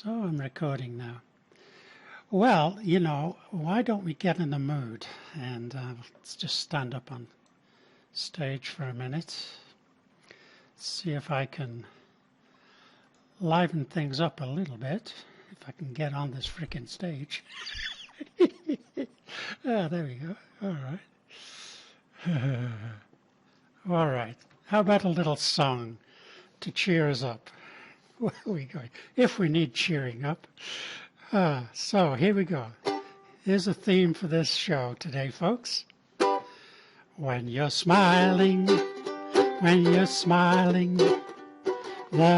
So I'm recording now. Well, why don't we get in the mood and let's just stand up on stage for a minute. See if I can liven things up a little bit. If I can get on this frickin' stage. There we go. All right. All right. How about a little song to cheer us up? Where are we going? If we need cheering up. So here we go. Here's a theme for this show today, folks. When you're smiling, the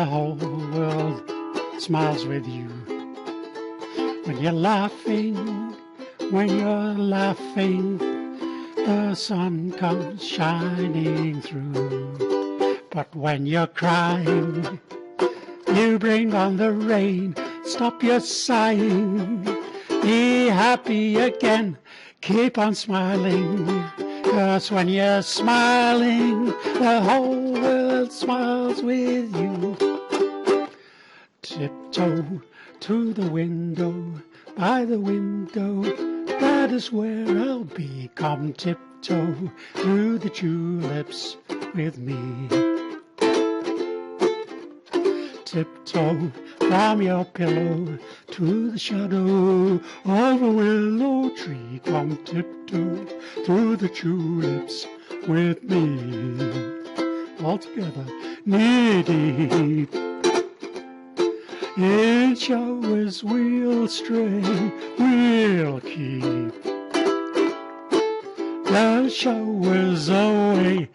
whole world smiles with you. When you're laughing, the sun comes shining through. But when you're crying, you bring on the rain. Stop your sighing, be happy again, keep on smiling. 'Cause when you're smiling, the whole world smiles with you. Tiptoe to the window, by the window, that is where I'll be. Come tiptoe through the tulips with me. Tiptoe from your pillow to the shadow of a willow tree. Come tiptoe through the tulips with me. All together, knee deep. In showers we'll stray, we'll keep the showers away.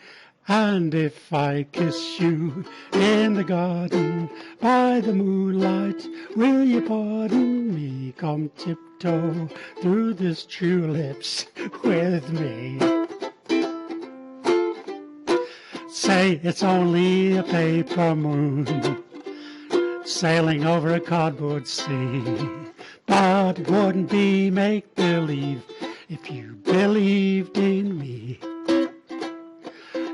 And if I kiss you in the garden by the moonlight, will you pardon me? Come tiptoe through these tulips with me. Say it's only a paper moon sailing over a cardboard sea, but it wouldn't be make-believe if you believed in me.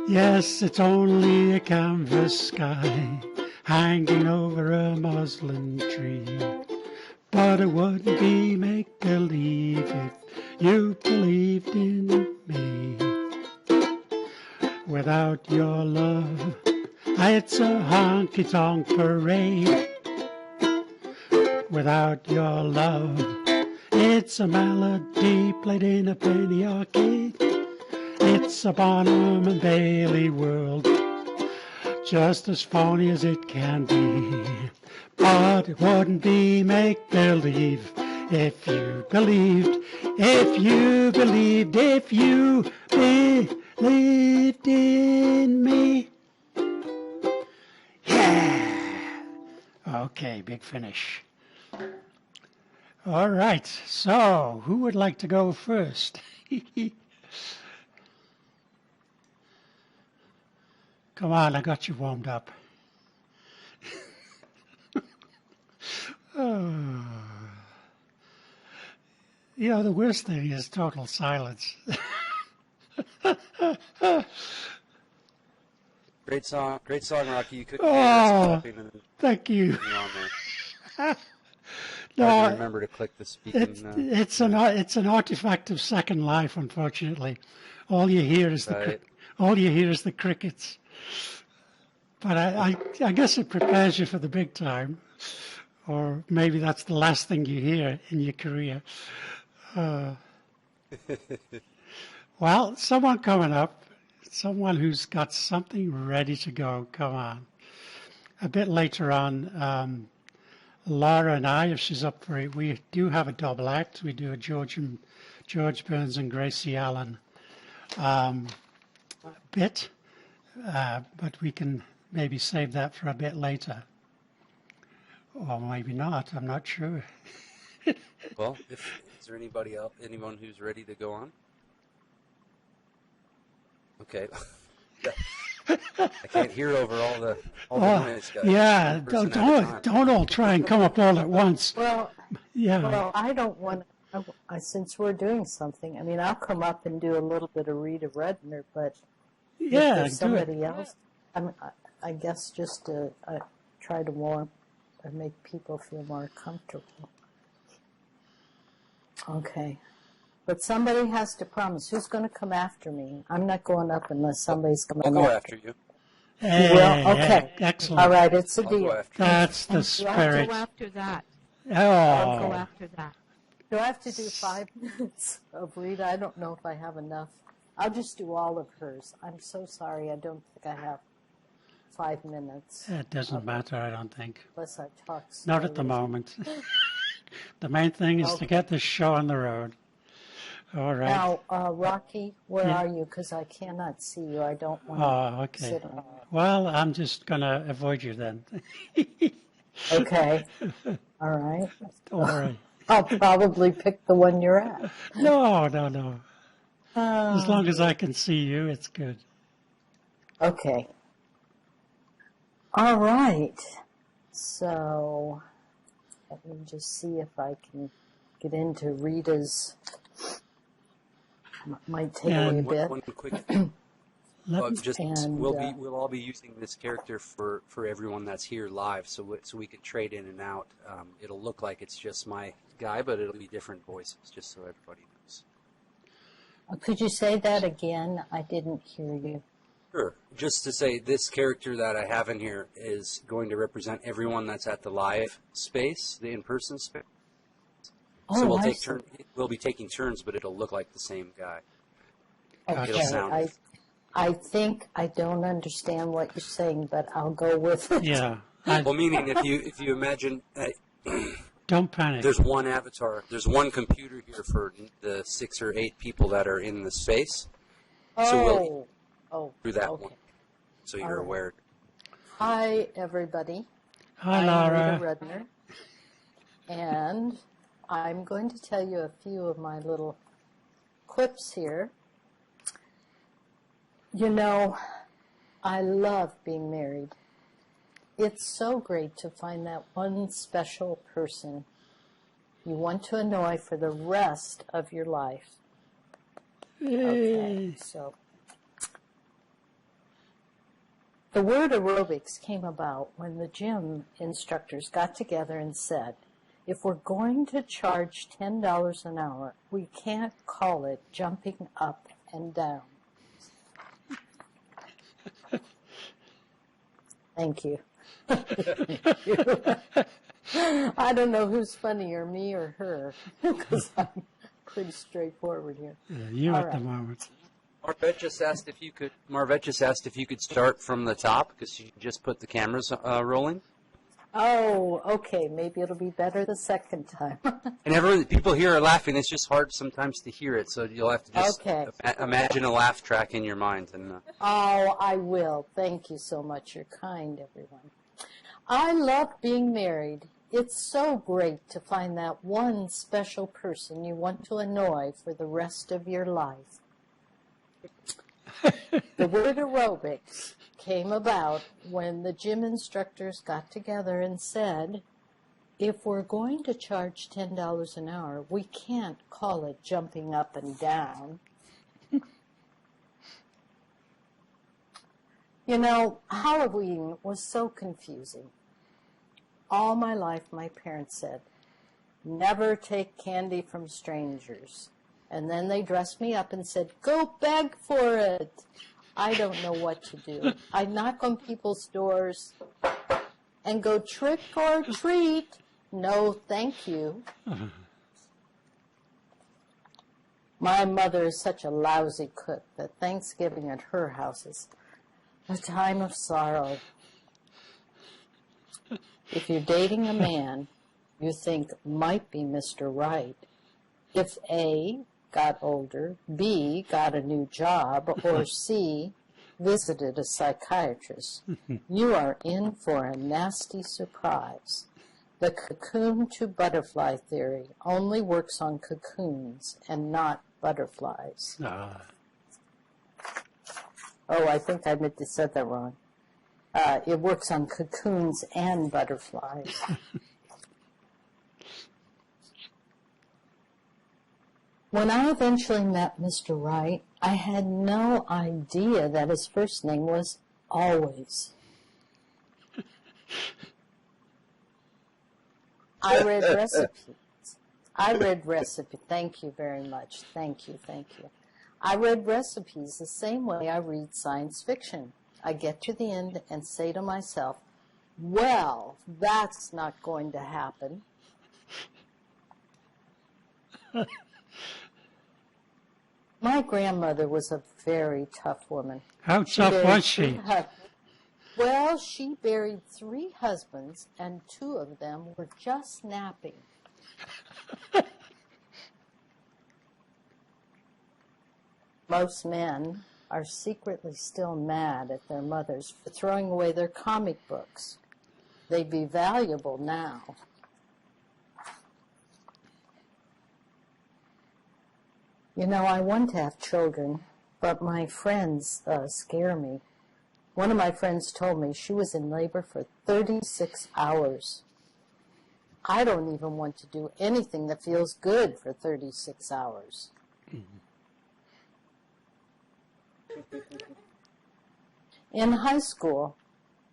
Yes, it's only a canvas sky hanging over a muslin tree, but it wouldn't be make-believe if you believed in me. Without your love, it's a honky-tonk parade. Without your love, it's a melody played in a penny arcade. It's a Barnum and Bailey world, just as phony as it can be. But it wouldn't be make-believe if you believed in me. Yeah! Okay, big finish. All right, so who would like to go first? Come on, I got you warmed up. Oh. The worst thing is total silence. Great song, Rocky. You could. Thank you. No, I remember to click the speaking. It's an artifact of Second Life, unfortunately. All you hear is the crickets. But I guess it prepares you for the big time, or maybe that's the last thing you hear in your career. Well, someone coming up, someone who's got something ready to go. Come on. A bit later on, Laura and I, if she's up for it, we do have a double act. We do a George Burns and Gracie Allen bit, but we can maybe save that for a bit later. Or maybe not, I'm not sure. Well, is there anyone who's ready to go on? Okay. I can't hear over all the noise, guys. Yeah, don't all try and come up all at once. Well, yeah. Well, I don't want. Since we're doing something, I mean, I'll come up and do a little bit of Rita Redner, but if there's somebody else, I guess just to try to warm or make people feel more comfortable. Okay. But somebody has to promise. Who's going to come after me? I'm not going up unless somebody's coming I'll go after you. Hey, Well, okay. excellent. All right, it's a I'll go deal. after That's the I'll spirit. go after that. Oh, I'll go after that. Do I have to do 5 minutes of Rita? I don't know if I have enough. I'll just do all of hers. I'm so sorry. I don't think I have 5 minutes. it doesn't matter, I don't think. Unless I talk Not at the slowly. moment. The main thing is to Okay. get this show on the road. All right. Now, Rocky, where Yeah. are you? Because I cannot see you. I don't want Oh, to okay. sit on. Well, I'm just going to avoid you then. Okay. All right. Don't worry. I'll probably pick the one you're at. No, no, no. As Uh, long as I can see you, it's good. okay. All right. So, let me just see if I can get into Rita's. Might take Yeah, me a and bit. One quick Let me- just And, we'll all be using this character for everyone that's here live, so we can trade in and out. It'll look like it's just my guy, but it'll be different voices, just so everybody knows. Could you say that again? I didn't hear you. Sure. Just to say, this character that I have in here is going to represent everyone that's at the live space, the in-person space. So Oh, we'll I take see. turn. We'll be taking turns, but it'll look like the same guy. Okay. It'll sound. I think I don't understand what you're saying, but I'll go with it. Yeah. Well, meaning if you imagine. Don't panic. There's one avatar. There's one computer here for the 6 or 8 people that are in the space. So we'll through that okay. one, so you're All right. aware. Hi, everybody. Hi, I'm Laura. Rita Redner, and I'm going to tell you a few of my little quips here. You know, I love being married. It's so great to find that one special person you want to annoy for the rest of your life. Okay, so the word aerobics came about when the gym instructors got together and said, if we're going to charge $10 an hour, we can't call it jumping up and down. Thank you. I don't know who's funnier, me or her, because I'm pretty straightforward here. Yeah, you All at the right. moment. Marvette just asked if you could start from the top because she just put the cameras rolling. Oh, okay. Maybe it'll be better the second time. And people here are laughing. It's just hard sometimes to hear it, so you'll have to just Okay. imagine a laugh track in your mind. And Oh, I will. Thank you so much. You're kind, everyone. I love being married. It's so great to find that one special person you want to annoy for the rest of your life. The word aerobics came about when the gym instructors got together and said, if we're going to charge $10 an hour, we can't call it jumping up and down. You know, Halloween was so confusing. All my life, my parents said, never take candy from strangers. And then they dressed me up and said, go beg for it. I don't know what to do. I knock on people's doors and go trick or treat. No, thank you. My mother is such a lousy cook that Thanksgiving at her house is a time of sorrow. If you're dating a man you think might be Mr. Right, if A, got older, B, got a new job, or C, visited a psychiatrist, you are in for a nasty surprise. The cocoon to butterfly theory only works on cocoons and not butterflies. Ah, Oh, I think I meant to said that wrong. It works on cocoons and butterflies. When I eventually met Mr. Wright, I had no idea that his first name was Always. I read recipes. Thank you very much. Thank you. I read recipes the same way I read science fiction. I get to the end and say to myself, well, that's not going to happen. My grandmother was a very tough woman. How tough was she? Well, she buried 3 husbands, and 2 of them were just napping. Most men are secretly still mad at their mothers for throwing away their comic books. They'd be valuable now. You know, I want to have children, but my friends scare me. One of my friends told me she was in labor for 36 hours. I don't even want to do anything that feels good for 36 hours. In high school,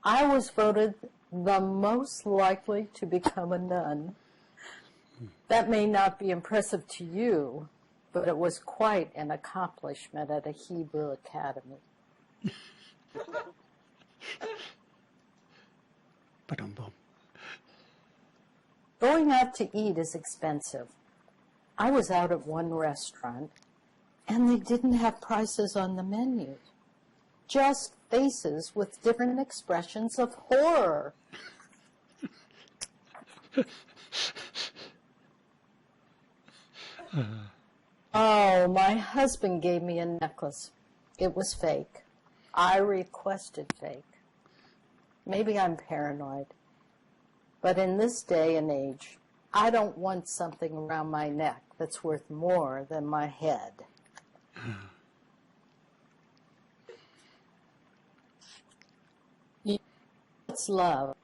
I was voted the most likely to become a nun. That may not be impressive to you, but it was quite an accomplishment at a Hebrew academy. Ba-dum-bum. Going out to eat is expensive. I was out at one restaurant, and they didn't have prices on the menu. Just faces with different expressions of horror. Oh, my husband gave me a necklace. It was fake. I requested fake. Maybe I'm paranoid. But in this day and age, I don't want something around my neck that's worth more than my head. It's love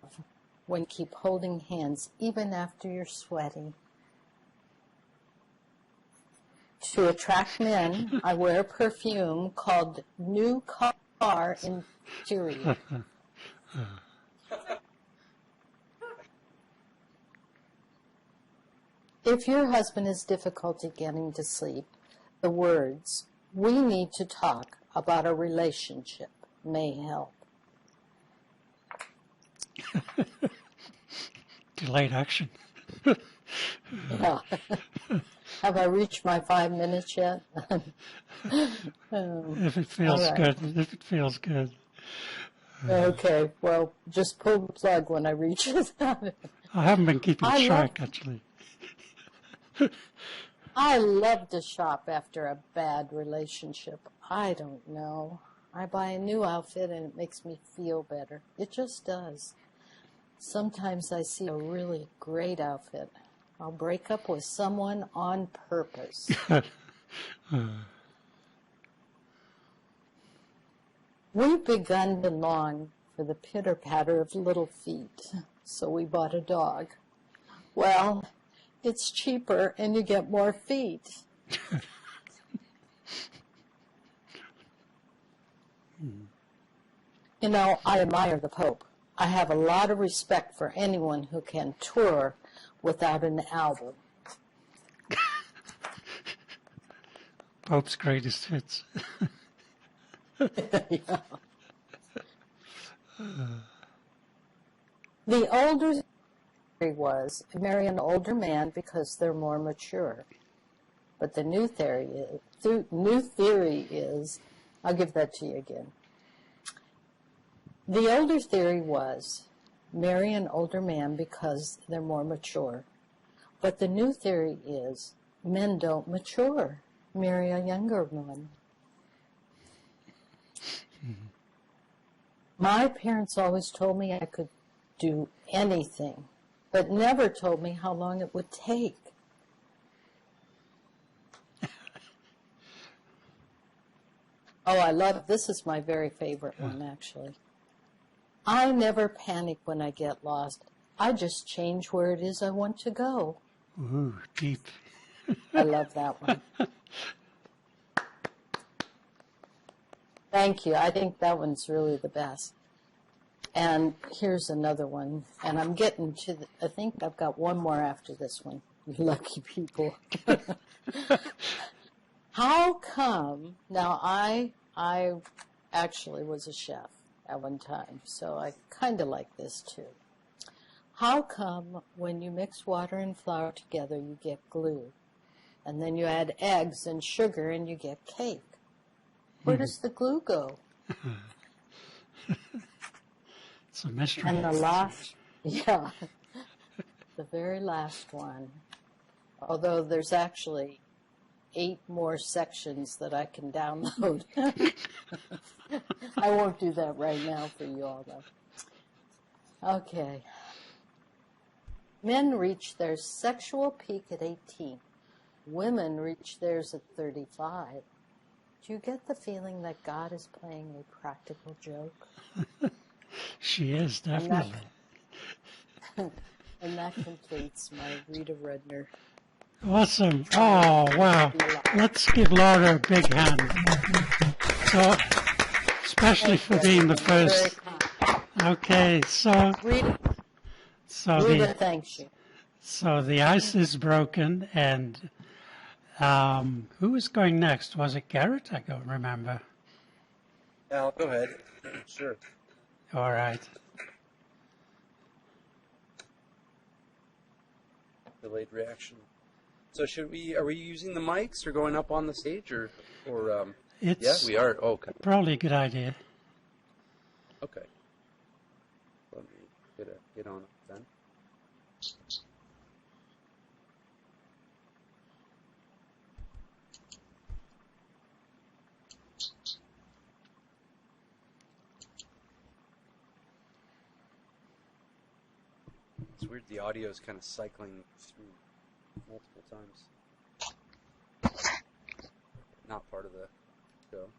when you keep holding hands even after you're sweaty. To attract men, I wear a perfume called New Car Interior. If your husband has difficulty getting to sleep, the words, "We need to talk about a relationship," may help. Delayed action. Yeah. Have I reached my 5 minutes yet? If it feels all right. good. If it feels good. Okay, well, just pull the plug when I reach it. I haven't been keeping I track, actually. I love to shop after a bad relationship. I don't know. I buy a new outfit and it makes me feel better. It just does. Sometimes I see a really great outfit. I'll break up with someone on purpose. We've begun to long for the pitter-patter of little feet, so we bought a dog. Well, it's cheaper and you get more feet. You know, I admire the Pope. I have a lot of respect for anyone who can tour without an album. Pope's greatest hits. Yeah. The older theory was marry an older man because they're more mature. But the new theory is, I'll give that to you again. The older theory was marry an older man because they're more mature. But the new theory is men don't mature. Marry a younger one. My parents always told me I could do anything, but never told me how long it would take. Oh, this is my very favorite one, actually. I never panic when I get lost. I just change where it is I want to go. Ooh, deep. I love that one. Thank you. I think that one's really the best. And here's another one. And I'm getting to I think I've got one more after this one. You lucky people. How come, now I actually was a chef at one time, so I kind of like this too. How come when you mix water and flour together you get glue? And then you add eggs and sugar and you get cake. Where does the glue go? It's a mystery. And the last, yeah, the very last one, although there's actually 8 more sections that I can download. I won't do that right now for you all, though. Okay. Men reach their sexual peak at 18. Women reach theirs at 35. Do you get the feeling that God is playing a practical joke? She is, definitely. And that completes my Rita Rudner. Awesome. Oh, wow. Let's give Laura a big hand. So, especially for being the first. Okay, so Rita, the thanks you. so the ice is broken, and who was going next? Was it Garrett? I don't remember. Al, go ahead. Sure. All right. Delayed reaction. So are we using the mics or going up on the stage or It's yeah, we are. Oh, okay. probably a good idea. Okay. Let me get on it then. It's weird the audio is kind of cycling through multiple times. Not part of the show.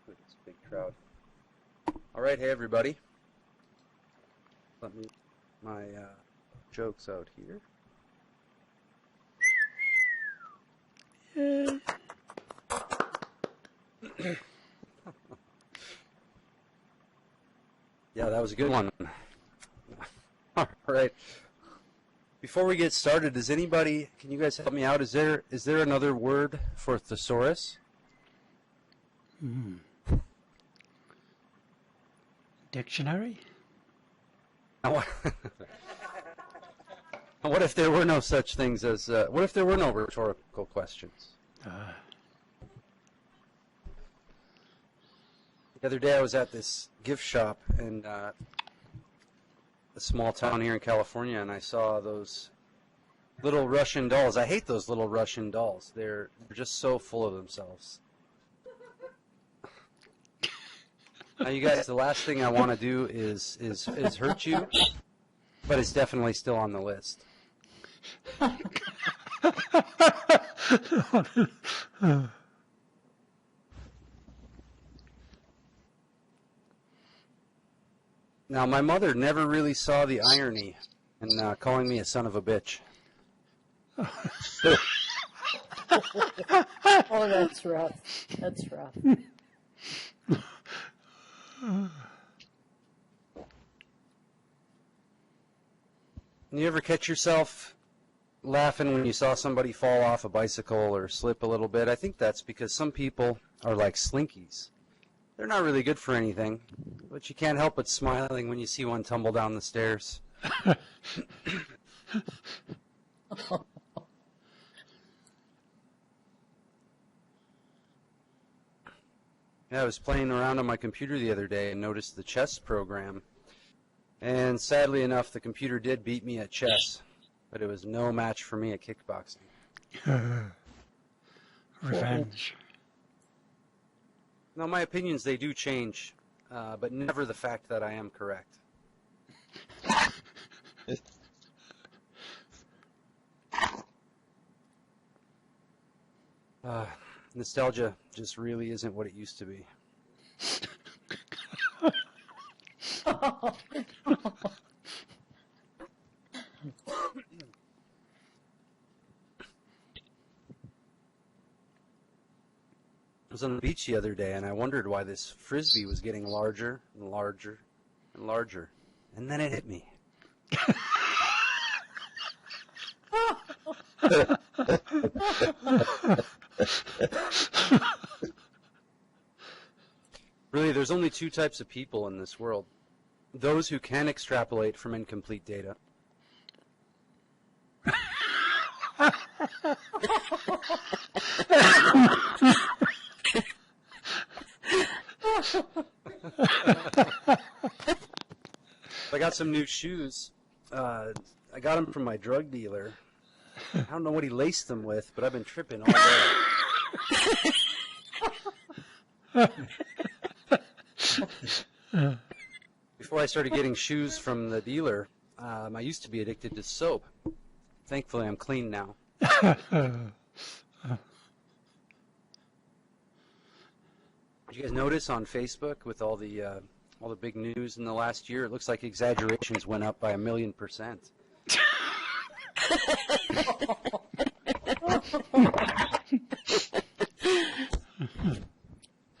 Look, it's a big crowd. All right, hey everybody. Let me my jokes out here. Yeah, that was a good one. All right. Before we get started, can you guys help me out? Is there another word for thesaurus? Dictionary? What if there were no such things as, what if there were no rhetorical questions? The other day I was at this gift shop in a small town here in California, and I saw those little Russian dolls. I hate those little Russian dolls. They're just so full of themselves. Now, you guys, the last thing I want to do is hurt you, but it's definitely still on the list. Now, my mother never really saw the irony in calling me a son of a bitch. Oh, that's rough. That's rough. You ever catch yourself laughing when you saw somebody fall off a bicycle or slip a little bit? I think that's because some people are like slinkies. They're not really good for anything, but you can't help but smiling when you see one tumble down the stairs. Yeah, I was playing around on my computer the other day and noticed the chess program. And sadly enough, the computer did beat me at chess, but it was no match for me at kickboxing. Revenge. Now, my opinions, they do change, but never the fact that I am correct. Nostalgia just really isn't what it used to be. was on the beach the other day, and I wondered why this frisbee was getting larger and larger and larger. And then it hit me. Really, there's only two types of people in this world. Those who can extrapolate from incomplete data. I got some new shoes. I got them from my drug dealer. I don't know what he laced them with, but I've been tripping all day. Before I started getting shoes from the dealer, I used to be addicted to soap. Thankfully, I'm clean now. Did you guys notice on Facebook with all the big news in the last year? It looks like exaggerations went up by 1,000,000%.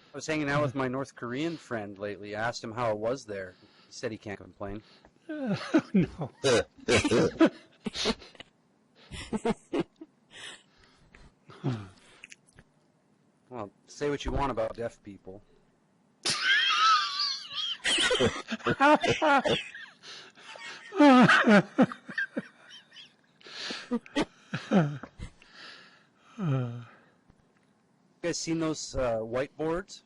I was hanging out with my North Korean friend lately. I asked him how it was there. He said he can't complain. No. Well, say what you want about deaf people. You guys seen those whiteboards?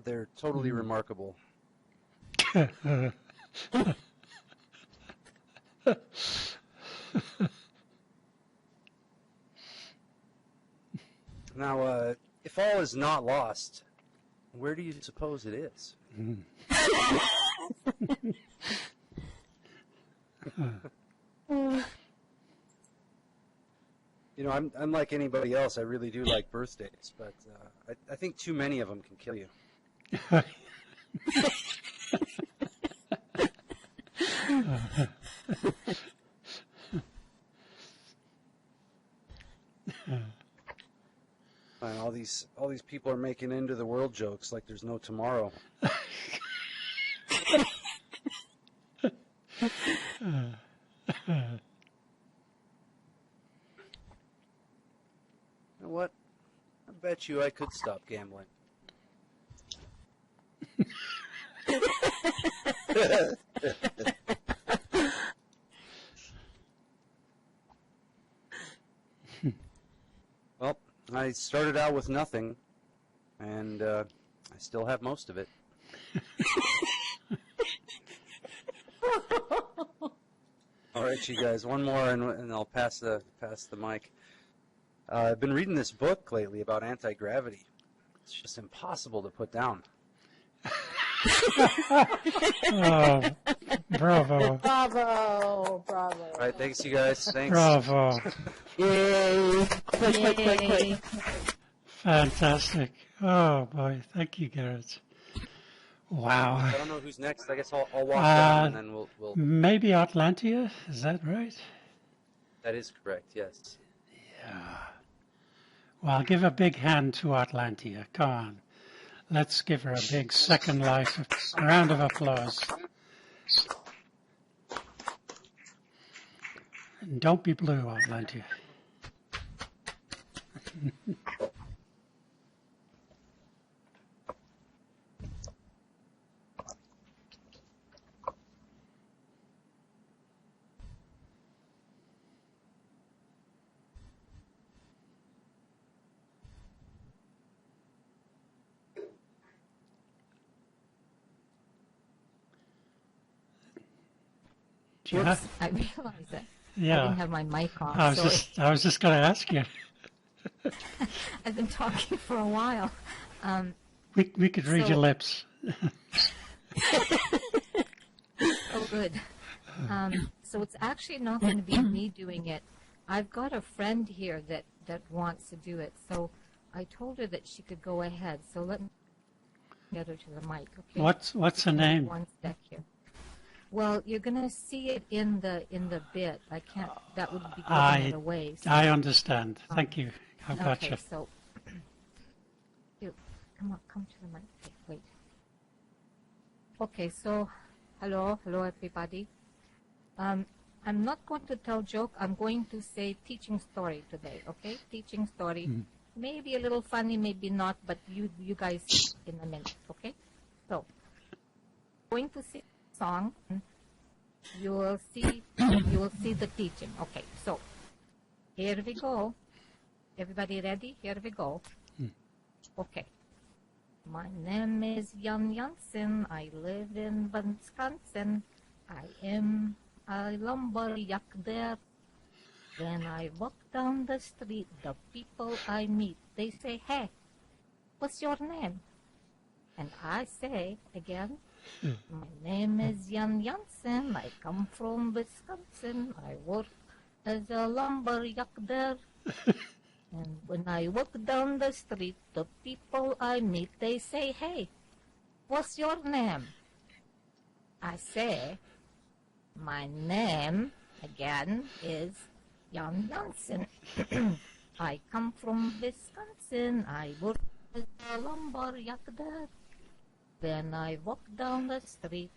They're totally remarkable. Now, if all is not lost, where do you suppose it is? You know, I'm like anybody else. I really do like birthdays, but I think too many of them can kill you. And all these people are making end of the world jokes like there's no tomorrow. You know what? I bet you I could stop gambling. Well, I started out with nothing, and I still have most of it. All right, you guys, one more, and I'll pass the mic. I've been reading this book lately about anti-gravity. It's just impossible to put down. Oh, bravo. Bravo, bravo. All right, thanks, you guys. Thanks. Bravo. Yay. Yay. Fantastic. Oh, boy. Thank you, Garrett. Wow. I don't know who's next. I guess I'll walk down, and then we'll. Maybe Atlantia? Is that right? That is correct. Yes. Yeah. Well, give a big hand to Atlantia. Come on. Let's give her a big Second Life round of applause. And don't be blue, Atlantia. Yeah. I realized that I Yeah. didn't have my mic on. I was Sorry. just going to ask you. I've been talking for a while. We could read your lips. Oh, good. So it's actually not going to be me doing it. I've got a friend here that wants to do it. So I told her that she could go ahead. So let me get her to the mic. Okay. What's the name? One sec here. Well, you're going to see it in the bit. I can't. That would be giving it away. So. I understand. Thank you. I got Okay, you. so You come on, come to the mic. Okay, wait. Okay, so hello everybody. I'm not going to tell joke. I'm going to say teaching story today. Okay, teaching story. Maybe a little funny, maybe not, but you guys see in a minute. Okay, so going to sing a song. You will see the teaching. Okay, so here we go. Everybody ready? Here we go. Okay. My name is Jan Jansen. I live in Wisconsin. I am a lumberjack there. When I walk down the street, the people I meet, they say, "Hey, what's your name?" And I say again, "My name is Jan Jansen. I come from Wisconsin. I work as a lumberjack there." And when I walk down the street, the people I meet, they say, "Hey, what's your name?" I say, "My name, again, is Jan Jansen. I come from Wisconsin. I work as a lumberjack there. When I walk down the street,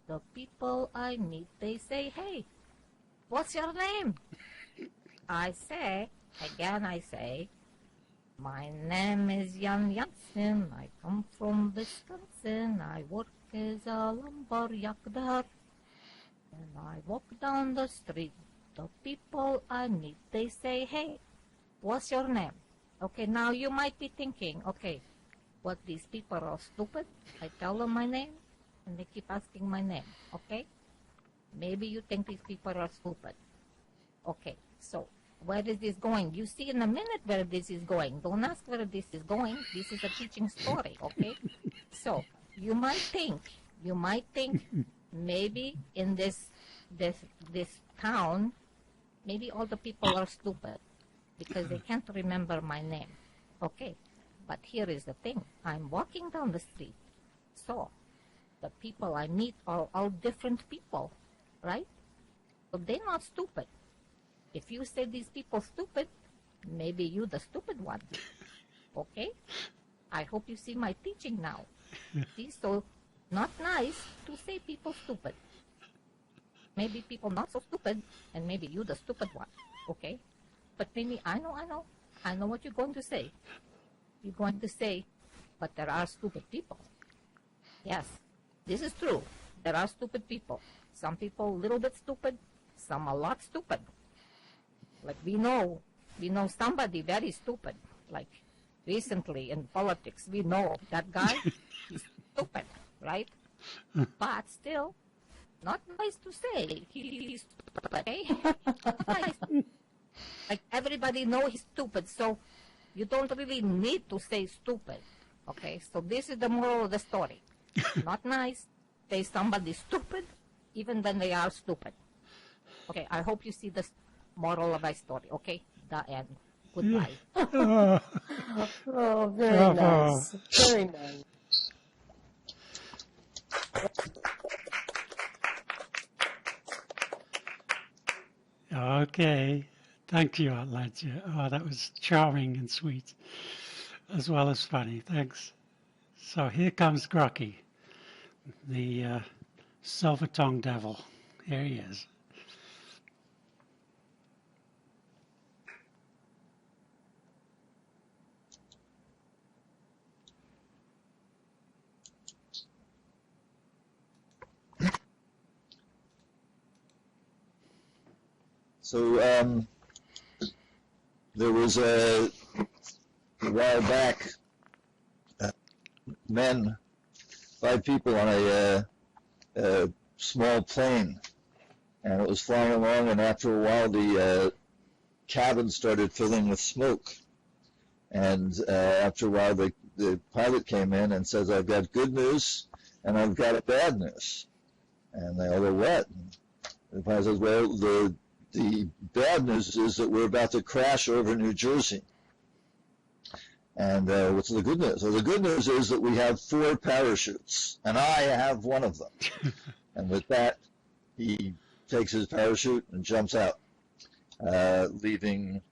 the people I meet, they say, 'Hey, what's your name?' I say, again I say, 'My name is Jan Jansen. I come from Wisconsin. I work as a lumberjack there. When I walk down the street, the people I meet, they say, 'Hey, what's your name?'" Okay, now you might be thinking, okay, what, these people are stupid? I tell them my name, and they keep asking my name, okay? Maybe you think these people are stupid. Okay, so where is this going? You see in a minute where this is going. Don't ask where this is going. This is a teaching story, okay? So you might think maybe in this town, maybe all the people are stupid because they can't remember my name. Okay, but here is the thing. I'm walking down the street, so the people I meet are all different people, right? So they're not stupid. If you say these people stupid, maybe you the stupid one. Okay? I hope you see my teaching now. See, so not nice to say people stupid. Maybe people not so stupid, and maybe you the stupid one. Okay? But maybe I know what you're going to say. You're going to say, but there are stupid people. Yes, this is true. There are stupid people. Some people a little bit stupid, some a lot stupid. Like we know somebody very stupid. Like recently in politics, we know that guy is stupid, right? But still, not nice to say he's stupid, okay? Nice. Like everybody know he's stupid, so you don't really need to say stupid, okay? So this is the moral of the story. Not nice, say somebody stupid, even when they are stupid. Okay, I hope you see the moral of my story, okay? The end. Goodbye. Oh, very nice. Very nice. Okay. Thank you, Atlanta. Oh, that was charming and sweet, as well as funny. Thanks. So here comes Grocky, the silver-tongued devil. Here he is. So there was a while back, men, 5 people on a small plane, and it was flying along, and after a while the cabin started filling with smoke, and after a while the pilot came in and says, "I've got good news and I've got bad news." And they all go, "What?" And the pilot says, "Well, the bad news is that we're about to crash over New Jersey." And what's the good news? Well, the good news is that we have 4 parachutes, and I have one of them. And with that, he takes his parachute and jumps out, leaving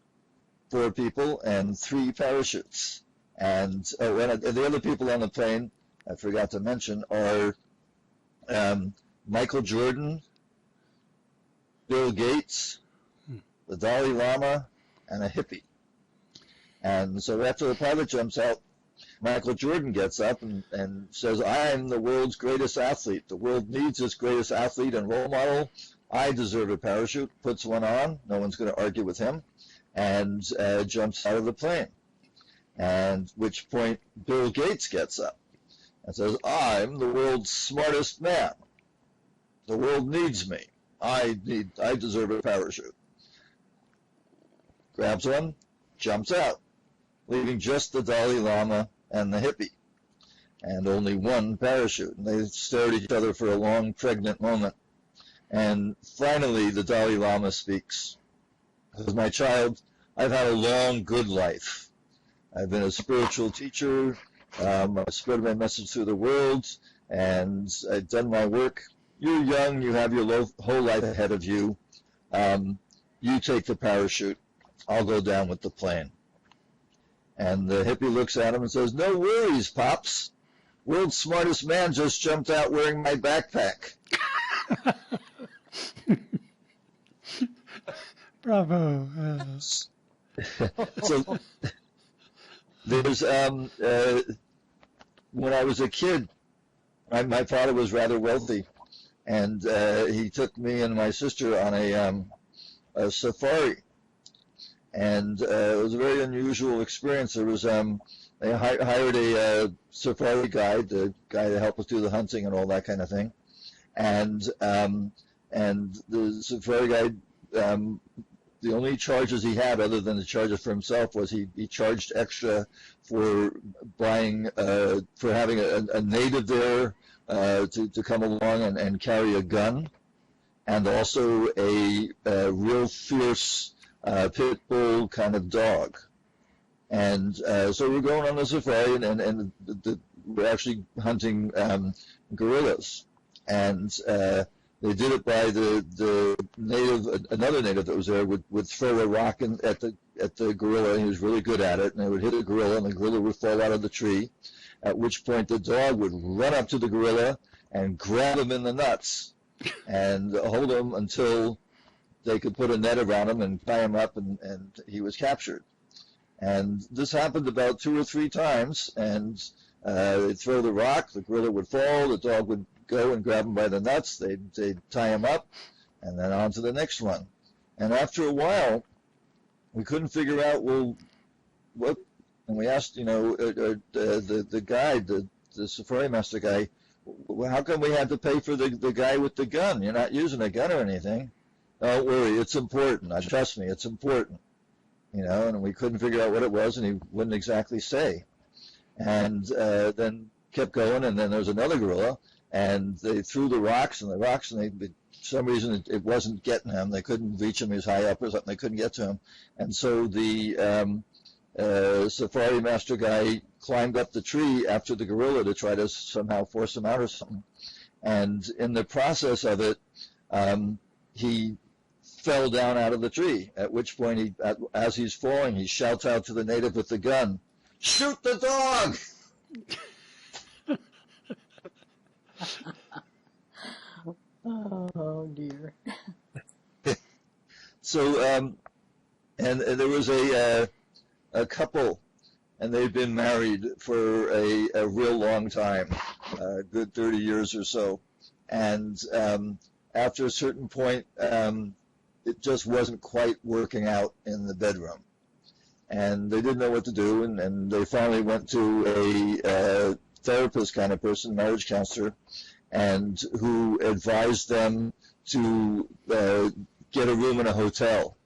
4 people and 3 parachutes. And the other people on the plane, I forgot to mention, are Michael Jordan, Bill Gates, the Dalai Lama, and a hippie. And so after the pilot jumps out, Michael Jordan gets up and says, I'm the world's greatest athlete. The world needs its greatest athlete and role model. I deserve a parachute, puts one on. No one's going to argue with him, and jumps out of the plane. And at which point Bill Gates gets up and says, I'm the world's smartest man. The world needs me. I deserve a parachute. Grabs one, jumps out, leaving just the Dalai Lama and the hippie, and only one parachute. And they stare at each other for a long, pregnant moment. And finally, the Dalai Lama speaks. He says, my child, I've had a long, good life. I've been a spiritual teacher. I've spread my message through the world, and I've done my work. You're young. You have your whole life ahead of you. You take the parachute. I'll go down with the plane. And the hippie looks at him and says, no worries, Pops. World's smartest man just jumped out wearing my backpack. Bravo. So there's when I was a kid, my father was rather wealthy, and he took me and my sister on a safari, and it was a very unusual experience. There was they hired a safari guide, the guy to help us do the hunting and all that kind of thing, and the safari guide. The only charges he had, other than the charges for himself, was he charged extra for buying, for having a native there to come along and carry a gun, and also a real fierce pit bull kind of dog. And so we're going on the safari, and we're actually hunting gorillas. And they did it by the native, another native that was there would throw a rock at the gorilla, and he was really good at it, and they would hit a gorilla, and the gorilla would fall out of the tree, at which point the dog would run up to the gorilla and grab him in the nuts and hold him until they could put a net around him and tie him up, and he was captured. And this happened about 2 or 3 times, and they'd throw the rock, the gorilla would fall, the dog would go and grab him by the nuts, they'd tie him up, and then on to the next one. And after a while, we couldn't figure out, well, what, and we asked, the guide, the safari master guy, well, how come we had to pay for the guy with the gun? You're not using a gun or anything. Don't worry, it's important. Trust me, it's important. And we couldn't figure out what it was, and he wouldn't exactly say. And then kept going, and then there was another gorilla, and they threw the rocks, and for some reason it wasn't getting him. They couldn't reach him. He was high up or something. They couldn't get to him. And so the safari master guy climbed up the tree after the gorilla to try to somehow force him out or something. And in the process of it, he fell down out of the tree, at which point, as he's falling, he shouts out to the native with the gun, "Shoot the dog!" Oh dear. So, and there was a couple, and they'd been married for a real long time, a good 30 years or so. And after a certain point, it just wasn't quite working out in the bedroom. And they didn't know what to do, and they finally went to a therapist kind of person, marriage counselor, and who advised them to get a room in a hotel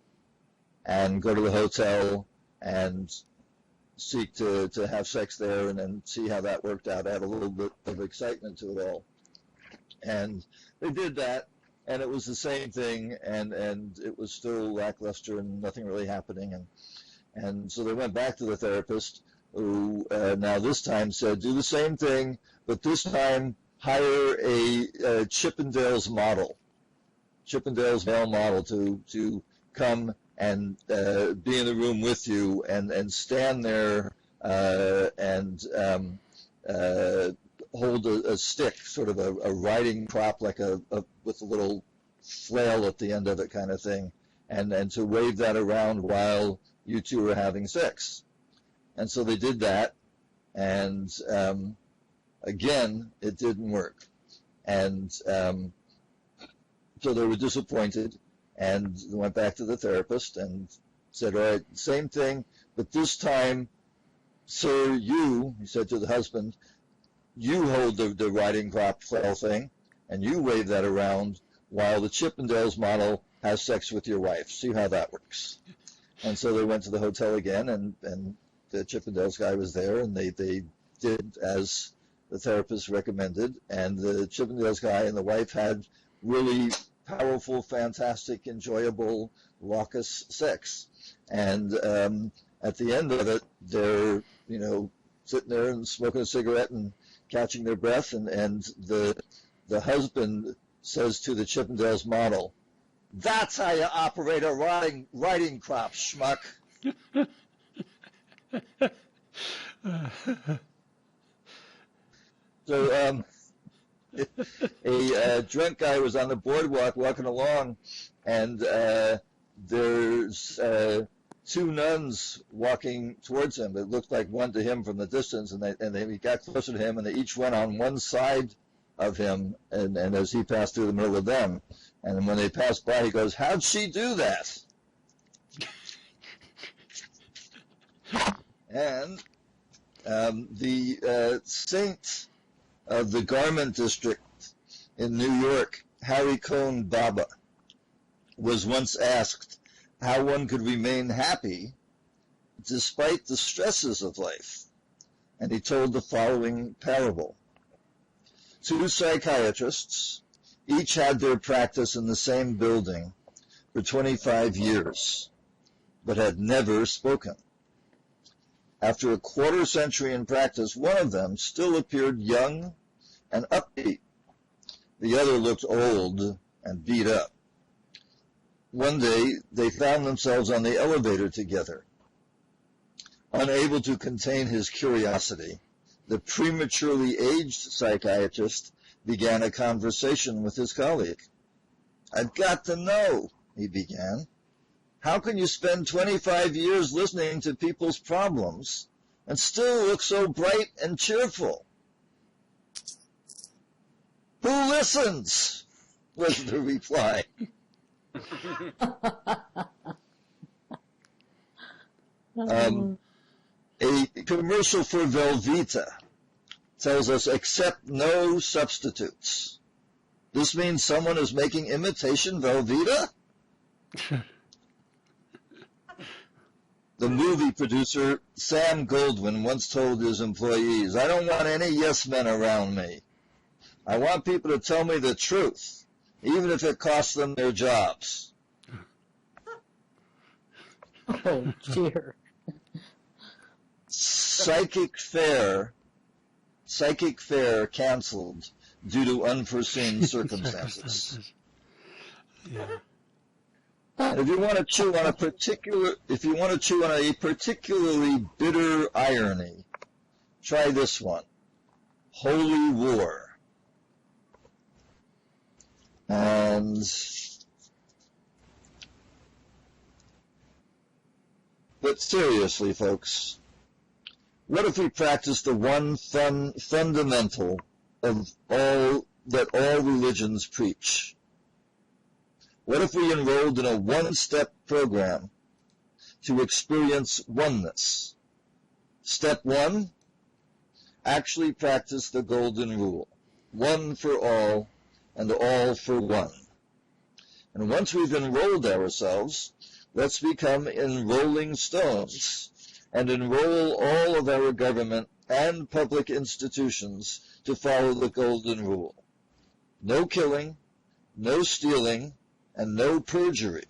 and go to the hotel and seek to have sex there, and then see how that worked out. Add a little bit of excitement to it all. And they did that, and it was the same thing, and it was still lackluster and nothing really happening. And so they went back to the therapist, who now this time said, do the same thing, but this time hire a Chippendales model, Chippendales male model to come and be in the room with you and stand there and hold a stick, sort of a riding crop, like with a little flail at the end of it kind of thing, and to wave that around while you two were having sex. And so they did that, and again, it didn't work. And so they were disappointed, and they went back to the therapist and said, all right, same thing, but this time, sir, he said to the husband, you hold the riding crop flail thing, and you wave that around while the Chippendales model has sex with your wife. See how that works. And so they went to the hotel again, and the Chippendales guy was there, and they did as the therapist recommended, and the Chippendales guy and the wife had really powerful, fantastic, enjoyable, raucous sex. And at the end of it, they're, sitting there and smoking a cigarette and catching their breath, and the husband says to the Chippendales model, "That's how you operate a riding crop, schmuck." So a drunk guy was on the boardwalk walking along, and there's two nuns walking towards him. It looked like one to him from the distance, and he got closer to him, and they each went on one side of him, and as he passed through the middle of them. And when they passed by, he goes, "How'd she do that?" And the saint of the garment district in New York, Harry Cohn Baba, was once asked how one could remain happy despite the stresses of life. And he told the following parable. Two psychiatrists each had their practice in the same building for 25 years, but had never spoken. After a quarter century in practice, one of them still appeared young and upbeat. The other looked old and beat up. One day, they found themselves on the elevator together. Unable to contain his curiosity, the prematurely aged psychiatrist began a conversation with his colleague. "I've got to know," he began. "How can you spend 25 years listening to people's problems and still look so bright and cheerful?" "Who listens?" was the reply. A commercial for Velveeta tells us, "Accept no substitutes." This means someone is making imitation Velveeta? The movie producer Sam Goldwyn once told his employees, "I don't want any yes men around me. I want people to tell me the truth, even if it costs them their jobs." Oh, dear. Psychic Fair canceled due to unforeseen circumstances. Yeah. And if you want to chew on a particularly bitter irony, try this one: Holy War. But seriously, folks, what if we practice the one fundamental of all that all religions preach? What if we enrolled in a one-step program to experience oneness? Step 1, actually practice the golden rule: one for all and all for one. And once we've enrolled ourselves, let's become enrolling stones and enroll all of our government and public institutions to follow the golden rule: no killing, no stealing, and no perjury.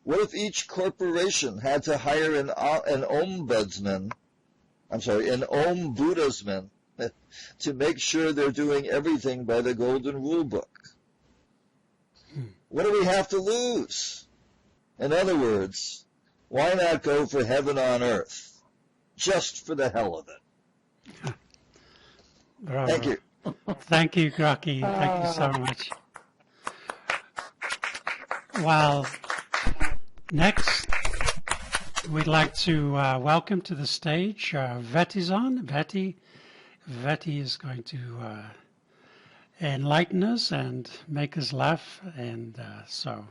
What if each corporation had to hire an ombudsman to make sure they're doing everything by the golden rule book? What do we have to lose? In other words, why not go for heaven on earth? just for the hell of it. Bravo. Thank you. Thank you, Rocky. Thank you so much. Well, next, we'd like to welcome to the stage Vetizon. Veti is going to enlighten us and make us laugh, and so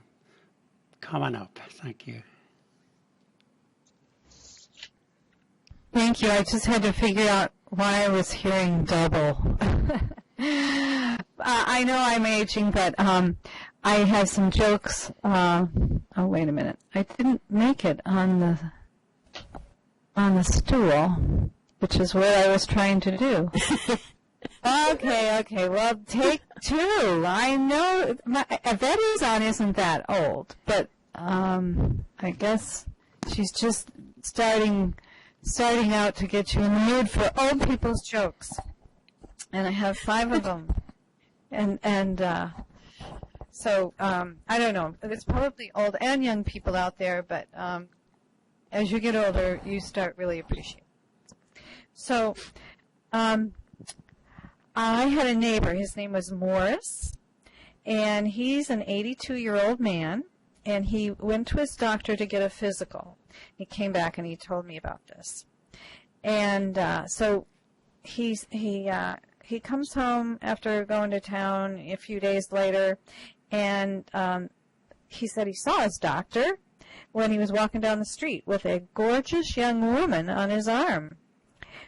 come on up. Thank you. Thank you. I just had to figure out why I was hearing double. I know I'm aging, but I have some jokes. Oh, wait a minute. I didn't make it on the stool, which is what I was trying to do. Okay. Well, take two. I know Vetizon isn't that old, but I guess she's just starting out to get you in the mood for old people's jokes. And I have 5 of them. So I don't know. There's probably old and young people out there, but as you get older, you start really appreciating it. So I had a neighbor. His name was Morris, and he's an 82-year-old man, and he went to his doctor to get a physical. He came back and he told me about this. And so he comes home after going to town a few days later, and he said he saw his doctor when he was walking down the street with a gorgeous young woman on his arm.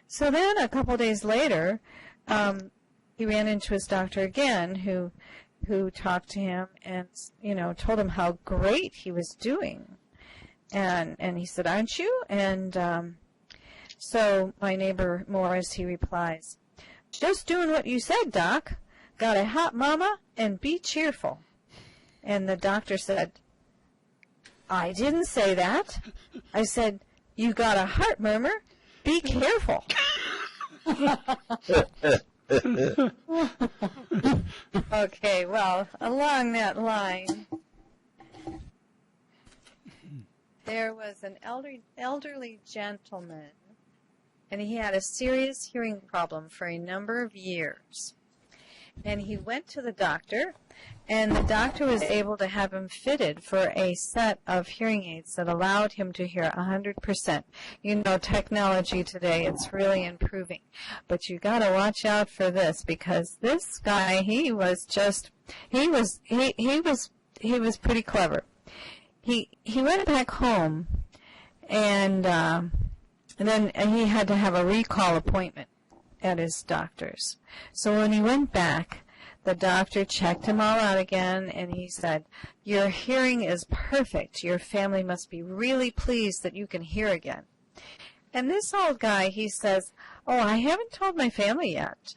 So then a couple days later, he ran into his doctor again, who talked to him and, told him how great he was doing. And he said, "Aren't you?" And so my neighbor Morris, he replies, "Just doing what you said, Doc. Got a hot mama and be cheerful." And the doctor said, "I didn't say that. I said, you got a heart murmur. Be careful." Okay, well, along that line, there was an elderly gentleman, and he had a serious hearing problem for a number of years. And he went to the doctor, and the doctor was able to have him fitted for a set of hearing aids that allowed him to hear 100%. Technology today, it's really improving. But you got to watch out for this, because this guy, he was pretty clever. He went back home, and then he had to have a recall appointment at his doctor's. So when he went back, the doctor checked him all out again, and he said, "Your hearing is perfect. Your family must be really pleased that you can hear again." And this old guy, he says, "Oh, I haven't told my family yet.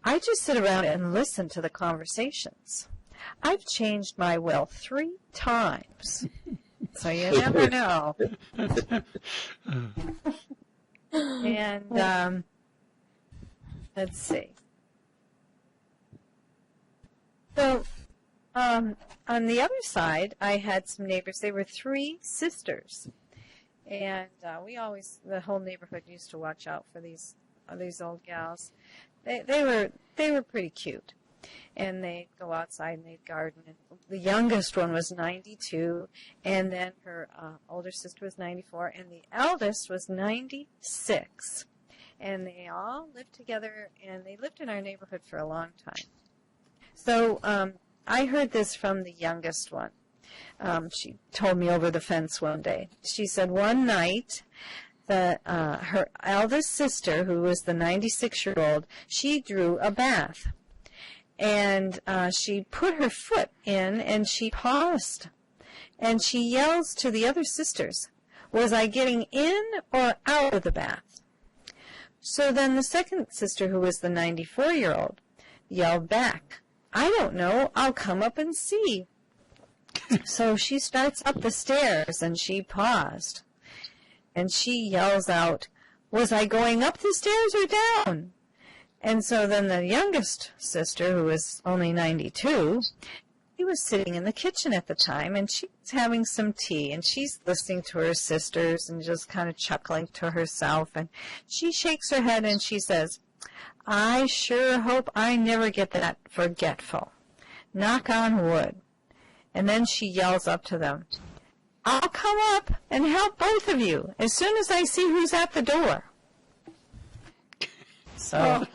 I just sit around and listen to the conversations. I've changed my will 3 times. So you never know." And let's see. So on the other side, I had some neighbors. They were 3 sisters. And the whole neighborhood used to watch out for these old gals. They were pretty cute. And they'd go outside and they'd garden. And the youngest one was 92, and then her older sister was 94, and the eldest was 96. And they all lived together, and they lived in our neighborhood for a long time. So I heard this from the youngest one. She told me over the fence one day. She said one night her eldest sister, who was the 96-year-old, she drew a bath. And she put her foot in, and she paused. And she yells to the other sisters, "Was I getting in or out of the bath?" So then the second sister, who was the 94-year-old, yelled back, "I don't know. I'll come up and see." So she starts up the stairs, and she paused. And she yells out, "Was I going up the stairs or down?" And so then the youngest sister, who was only 92, he was sitting in the kitchen at the time, and she was having some tea, and she's listening to her sisters and just kind of chuckling to herself. And she shakes her head and she says, I sure hope I never get that forgetful. Knock on wood. And then she yells up to them, I'll come up and help both of you as soon as I see who's at the door. So,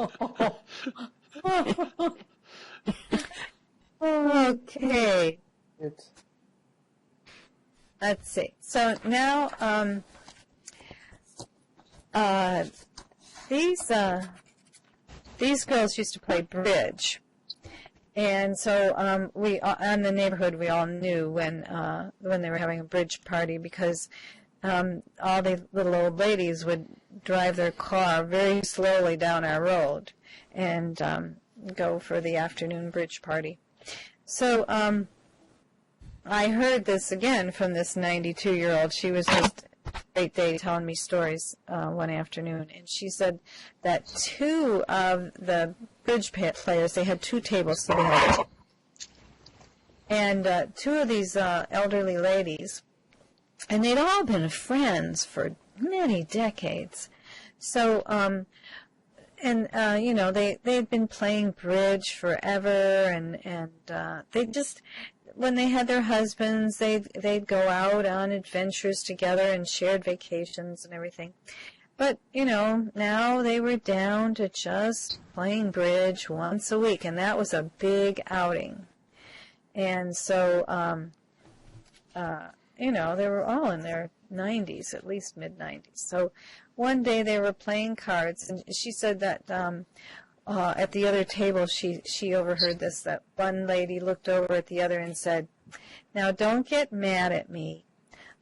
okay. Let's see. So now, these girls used to play bridge. And so we, in the neighborhood, we all knew when they were having a bridge party, because all the little old ladies would drive their car very slowly down our road and go for the afternoon bridge party. So I heard this again from this 92-year-old. She was just a great day telling me stories one afternoon, and she said that two of the bridge players, they had two tables, so they had and two of these elderly ladies, and they'd all been friends for many decades. So, you know, they'd been playing bridge forever, and they just, when they had their husbands, they'd go out on adventures together and shared vacations and everything. But, you know, now they were down to just playing bridge once a week, and that was a big outing. And so, you know, they were all in their 90s, at least mid-90s. So one day they were playing cards, and she said that at the other table she overheard this, that one lady looked over at the other and said, now don't get mad at me.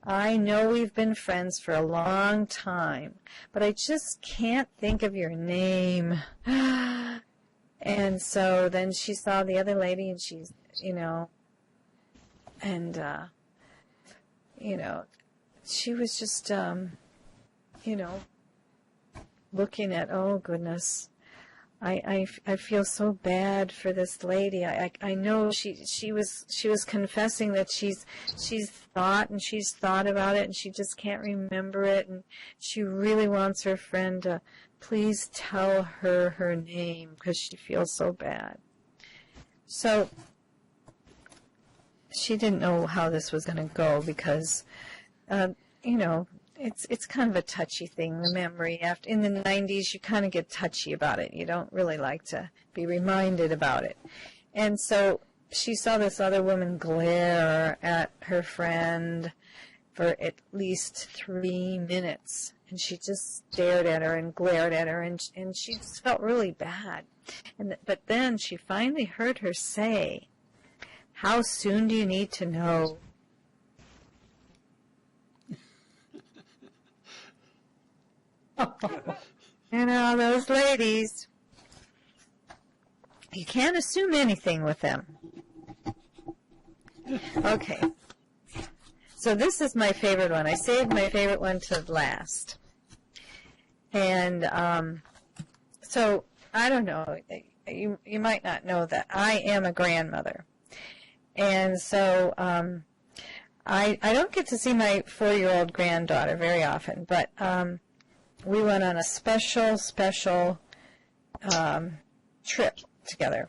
I know we've been friends for a long time, but I just can't think of your name. And so then she saw the other lady, and she's, you know, and, you know, she was just, you know, looking at, oh, goodness, I feel so bad for this lady. I know she was confessing that she's thought about it, and she just can't remember it, and she really wants her friend to please tell her name because she feels so bad. So she didn't know how this was going to go because, you know, it's kind of a touchy thing, the memory. After in the 90s, you kind of get touchy about it. You don't really like to be reminded about it. And so she saw this other woman glare at her friend for at least 3 minutes. And she just stared at her and glared at her, and she just felt really bad. But then she finally heard her say, how soon do you need to know? You know, those ladies, you can't assume anything with them. Okay. So this is my favorite one. I saved my favorite one to last. And so, I don't know, you might not know that I am a grandmother. And so I don't get to see my 4-year-old granddaughter very often, but we went on a special trip together.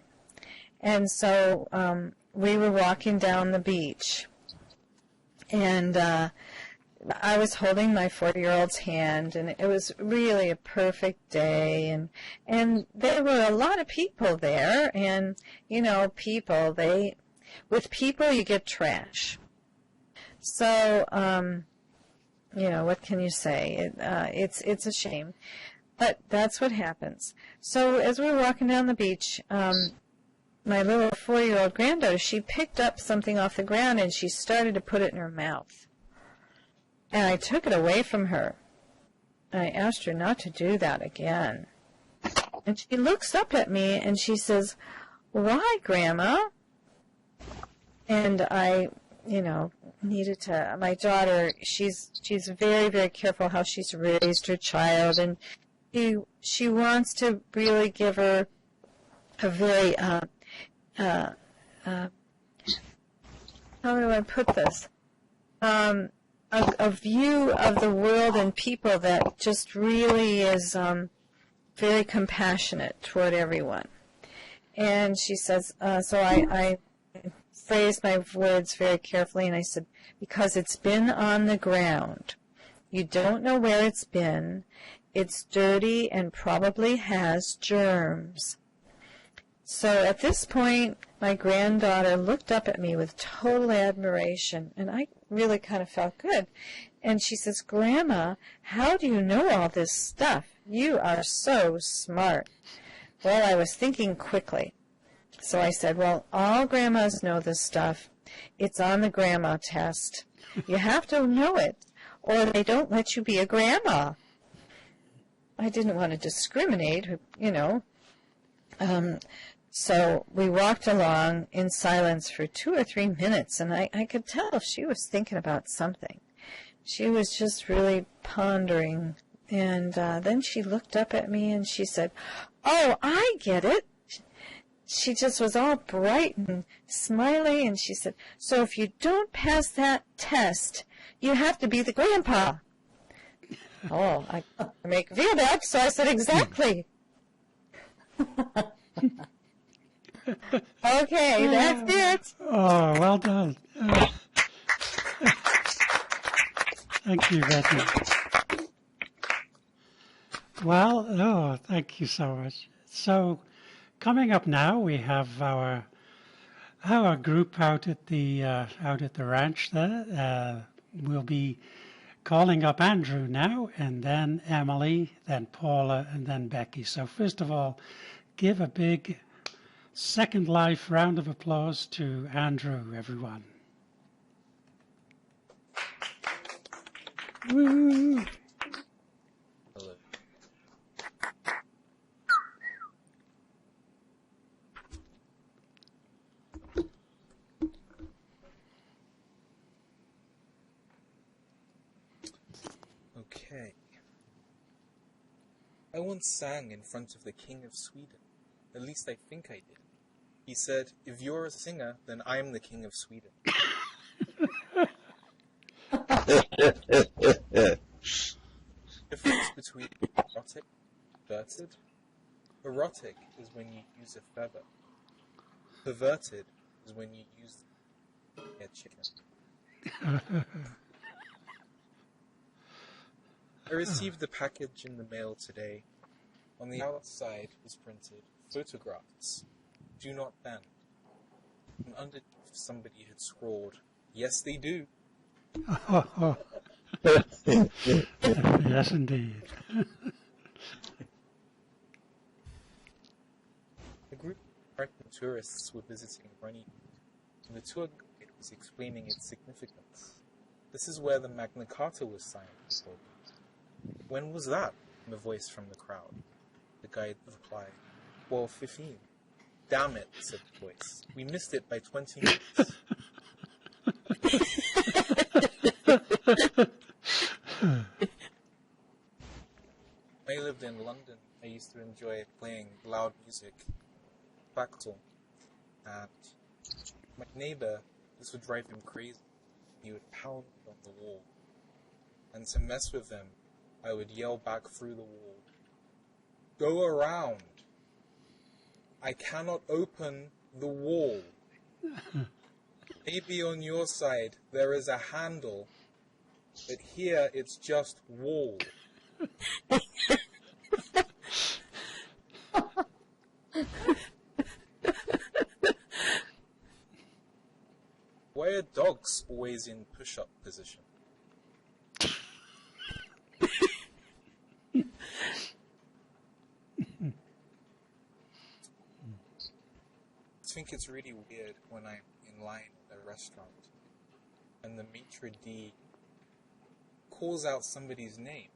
And so we were walking down the beach, and I was holding my 4-year-old's hand, and it was really a perfect day, and there were a lot of people there, and, you know, with people you get trash. So, you know, what can you say? It's a shame. But that's what happens. So as we were walking down the beach, my little 4-year-old granddaughter, she picked up something off the ground and she started to put it in her mouth. And I took it away from her. I asked her not to do that again. And she looks up at me and she says, why, Grandma? And I, you know, needed to, my daughter, she's very, very careful how she's raised her child, and she wants to really give her a very how do I put this? A view of the world and people that just really is very compassionate toward everyone. And she says, so I phrased my words very carefully, and I said, because it's been on the ground. You don't know where it's been. It's dirty and probably has germs. So at this point, my granddaughter looked up at me with total admiration, and I really kind of felt good. And she says, Grandma, how do you know all this stuff? You are so smart. Well, I was thinking quickly. So I said, well, all grandmas know this stuff. It's on the grandma test. You have to know it, or they don't let you be a grandma. I didn't want to discriminate, you know. So we walked along in silence for 2 or 3 minutes, and I could tell she was thinking about something. She was just really pondering. And then she looked up at me and she said, oh, I get it. She just was all bright and smiley, and she said, so if you don't pass that test, you have to be the grandpa. Oh, I make me feel bad, so I said, exactly. Okay, that's it. Oh, well done. Thank you, Betty. Well, oh, thank you so much. So, coming up now, we have our group out at the ranch there. We'll be calling up Andrew now, and then Emily, then Paula, and then Becky. So first of all, give a big Second Life round of applause to Andrew, everyone. Woo! Hello. Okay. I once sang in front of the King of Sweden. At least I think I did. He said, if you're a singer, then I am the King of Sweden. Difference between erotic and perverted? Erotic is when you use a feather. Perverted is when you use a chicken. I received the package in the mail today. On the outside was printed, photographs, do not bend. And underneath somebody had scrawled, yes they do. Yes, indeed. A group of American tourists were visiting Runnymede, and the tour guide was explaining its significance. This is where the Magna Carta was signed, he told me. When was that? The voice from the crowd. The guide replied, well, 15. Damn it, said the voice. We missed it by 20 minutes. When I lived in London, I used to enjoy playing loud music, claxon, and my neighbor, this would drive him crazy. He would pound on the wall. And to mess with him, I would yell back through the wall, go around. I cannot open the wall. Maybe on your side there is a handle, but here it's just wall. Why are dogs always in push-up position? I think it's really weird when I'm in line at a restaurant and the maitre d' calls out somebody's name,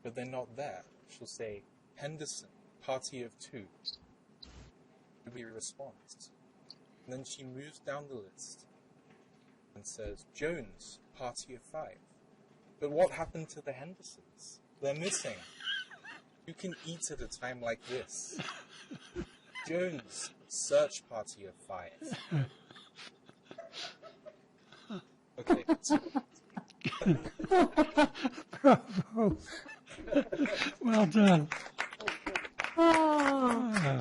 but they're not there. She'll say, Henderson, party of 2. Nobody responds. And then she moves down the list and says, Jones, party of 5. But what happened to the Hendersons? They're missing. You can eat at a time like this. Jones, search party of 5. Okay. Bravo. Well done. Oh.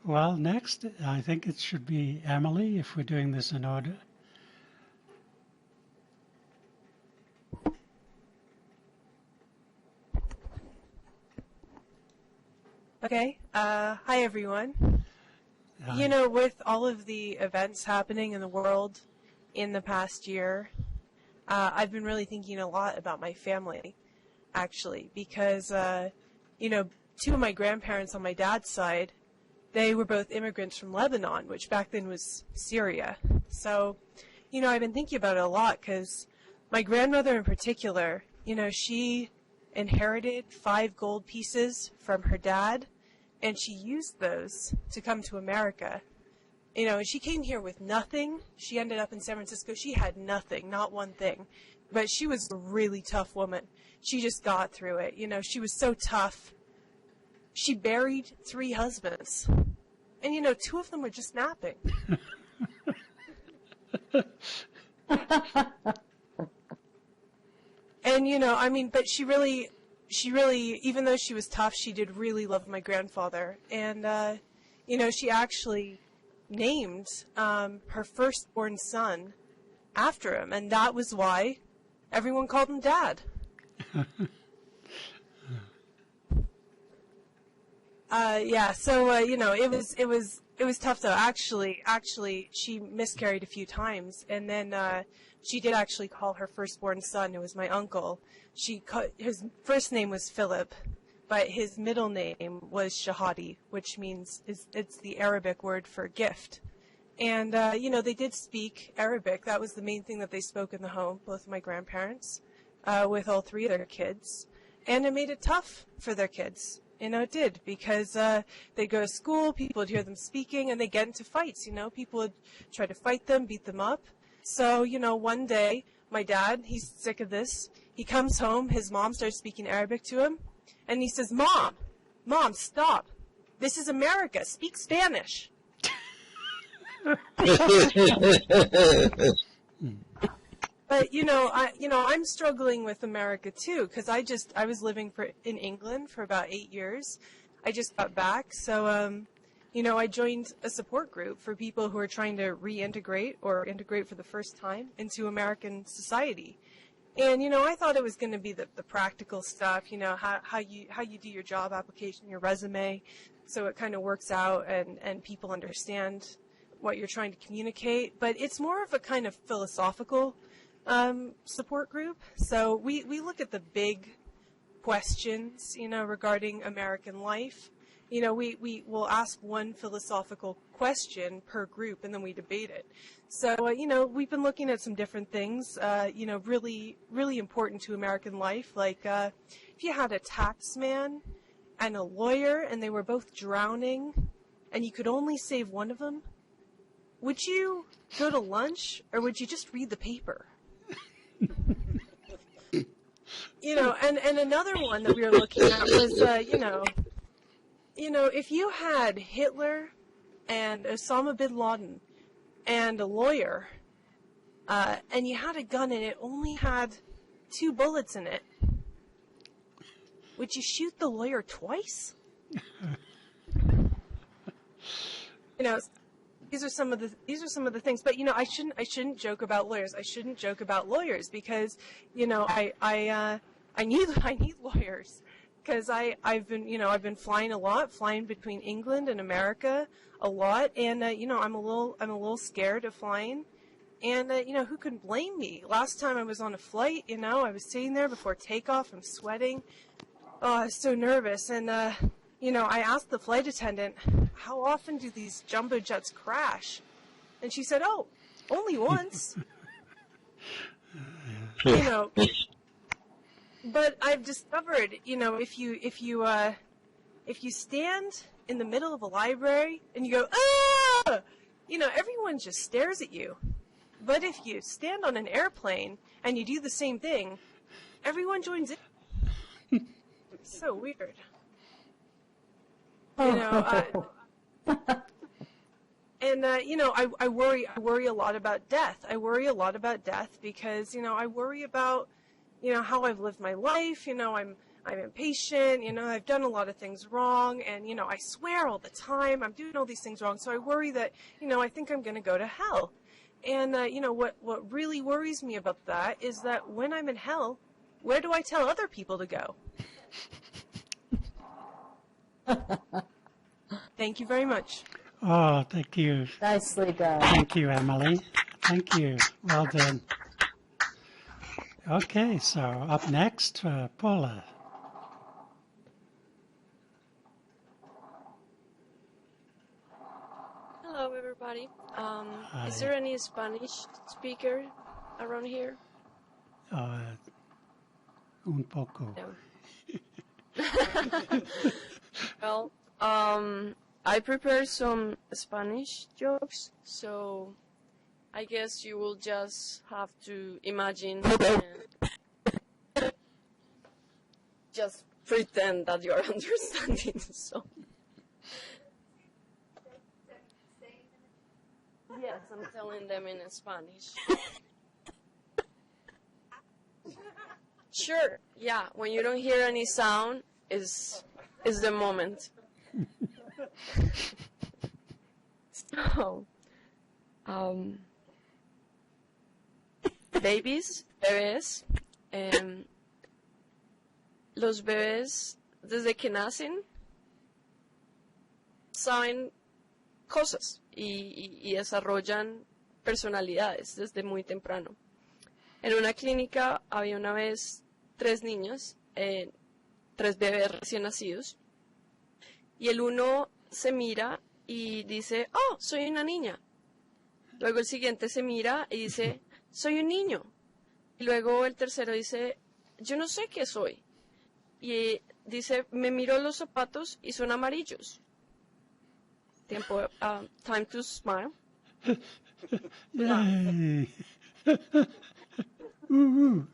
Well, next, I think it should be Emily, if we're doing this in order. Okay. Hi, everyone. You know, with all of the events happening in the world in the past year, I've been really thinking a lot about my family, actually, because, you know, two of my grandparents on my dad's side, they were both immigrants from Lebanon, which back then was Syria. So, you know, I've been thinking about it a lot because my grandmother in particular, you know, she inherited 5 gold pieces from her dad, and she used those to come to America. You know, and she came here with nothing. She ended up in San Francisco. She had nothing, not one thing. But she was a really tough woman. She just got through it. You know, she was so tough. She buried 3 husbands. And, you know, 2 of them were just napping. And, you know, I mean, but she really, even though she was tough, she did really love my grandfather. And, you know, she actually named her firstborn son after him. And that was why everyone called him Dad. Yeah, so, you know, it was tough though. Actually, she miscarried a few times, and then, she did actually call her firstborn son, who was my uncle. His first name was Philip, but his middle name was Shahadi, which means, it's the Arabic word for gift. And, you know, they did speak Arabic. That was the main thing that they spoke in the home, both of my grandparents, with all 3 of their kids. And it made it tough for their kids. You know, it did, because they'd go to school, people would hear them speaking, and they'd get into fights, you know. People would try to fight them, beat them up. So, you know, one day, my dad, he's sick of this. He comes home, his mom starts speaking Arabic to him, and he says, Mom, stop. This is America. Speak Spanish. But, you know, I'm struggling with America too, because I was living in England for about 8 years. I just got back, so, you know, I joined a support group for people who are trying to reintegrate or integrate for the first time into American society. And, you know, I thought it was going to be the practical stuff, you know, how you do your job application, your resume, so it kind of works out and people understand what you're trying to communicate. But it's more of a kind of philosophical support group. So we look at the big questions, you know, regarding American life. You know, we will ask one philosophical question per group, and then we debate it. So, you know, we've been looking at some different things, you know, really, really important to American life. Like, if you had a tax man and a lawyer, and they were both drowning, and you could only save one of them, would you go to lunch, or would you just read the paper? You know, and another one that we were looking at was, you know, if you had Hitler and Osama bin Laden and a lawyer, and you had a gun and it only had 2 bullets in it, would you shoot the lawyer twice? You know, these are some of the things. But, you know, I shouldn't joke about lawyers. I shouldn't joke about lawyers because, you know, I need lawyers. Because I've been flying a lot, flying between England and America a lot, and you know, I'm a little scared of flying, and you know, who can blame me? Last time I was on a flight, you know, I was sitting there before takeoff, I'm sweating, oh, I was so nervous, and you know, I asked the flight attendant, how often do these jumbo jets crash? And she said, oh, only once. You know. But I've discovered, you know, if you stand in the middle of a library and you go, ah, you know, everyone just stares at you. But if you stand on an airplane and you do the same thing, everyone joins in. It's so weird. You know, And I worry a lot about death. I worry a lot about death because I worry about how I've lived my life. I'm impatient. I've done a lot of things wrong, and I swear all the time. I'm doing all these things wrong, so I worry that I think I'm going to go to hell. And what really worries me about that is that when I'm in hell, where do I tell other people to go? Thank you very much. Oh, thank you. Nicely done. Thank you, Emily. Thank you. Well done. Okay, so up next, Paula. Hello, everybody. Is there any Spanish speaker around here? Un poco. No. Well, I prepared some Spanish jokes, so I guess you will just have to imagine and just pretend that you're understanding. So. Yes, I'm telling them in Spanish. Sure, yeah, when you don't hear any sound is the moment. So, bebés, los bebés desde que nacen saben cosas y desarrollan personalidades desde muy temprano. En una clínica había una vez 3 niños, 3 bebés recién nacidos, y el uno se mira y dice, oh, soy una niña. Luego el siguiente se mira y dice, soy un niño. Y luego el tercero dice, yo no sé qué soy. Y dice, me miro los zapatos y son amarillos. Tiempo, time to smile. Yay. Woo-hoo.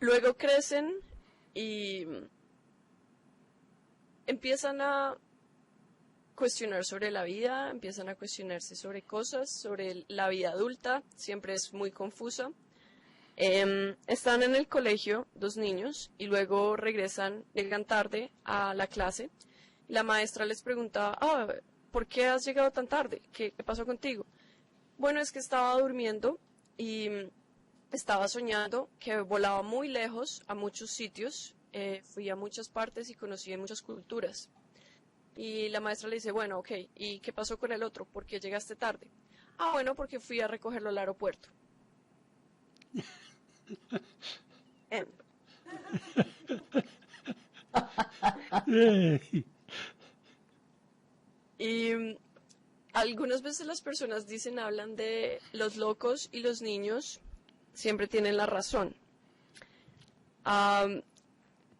Luego crecen y empiezan a cuestionar sobre la vida, empiezan a cuestionarse sobre cosas, sobre la vida adulta, siempre es muy confusa. Están en el colegio 2 niños y luego llegan tarde a la clase. La maestra les pregunta, ¿por qué has llegado tan tarde? ¿Qué pasó contigo? Bueno, es que estaba durmiendo y estaba soñando que volaba muy lejos a muchos sitios, fui a muchas partes y conocí muchas culturas. Y la maestra le dice, bueno, ok, ¿y qué pasó con el otro? ¿Por qué llegaste tarde? Bueno, porque fui a recogerlo al aeropuerto. Yay. Y algunas veces las personas hablan de los locos y los niños siempre tienen la razón.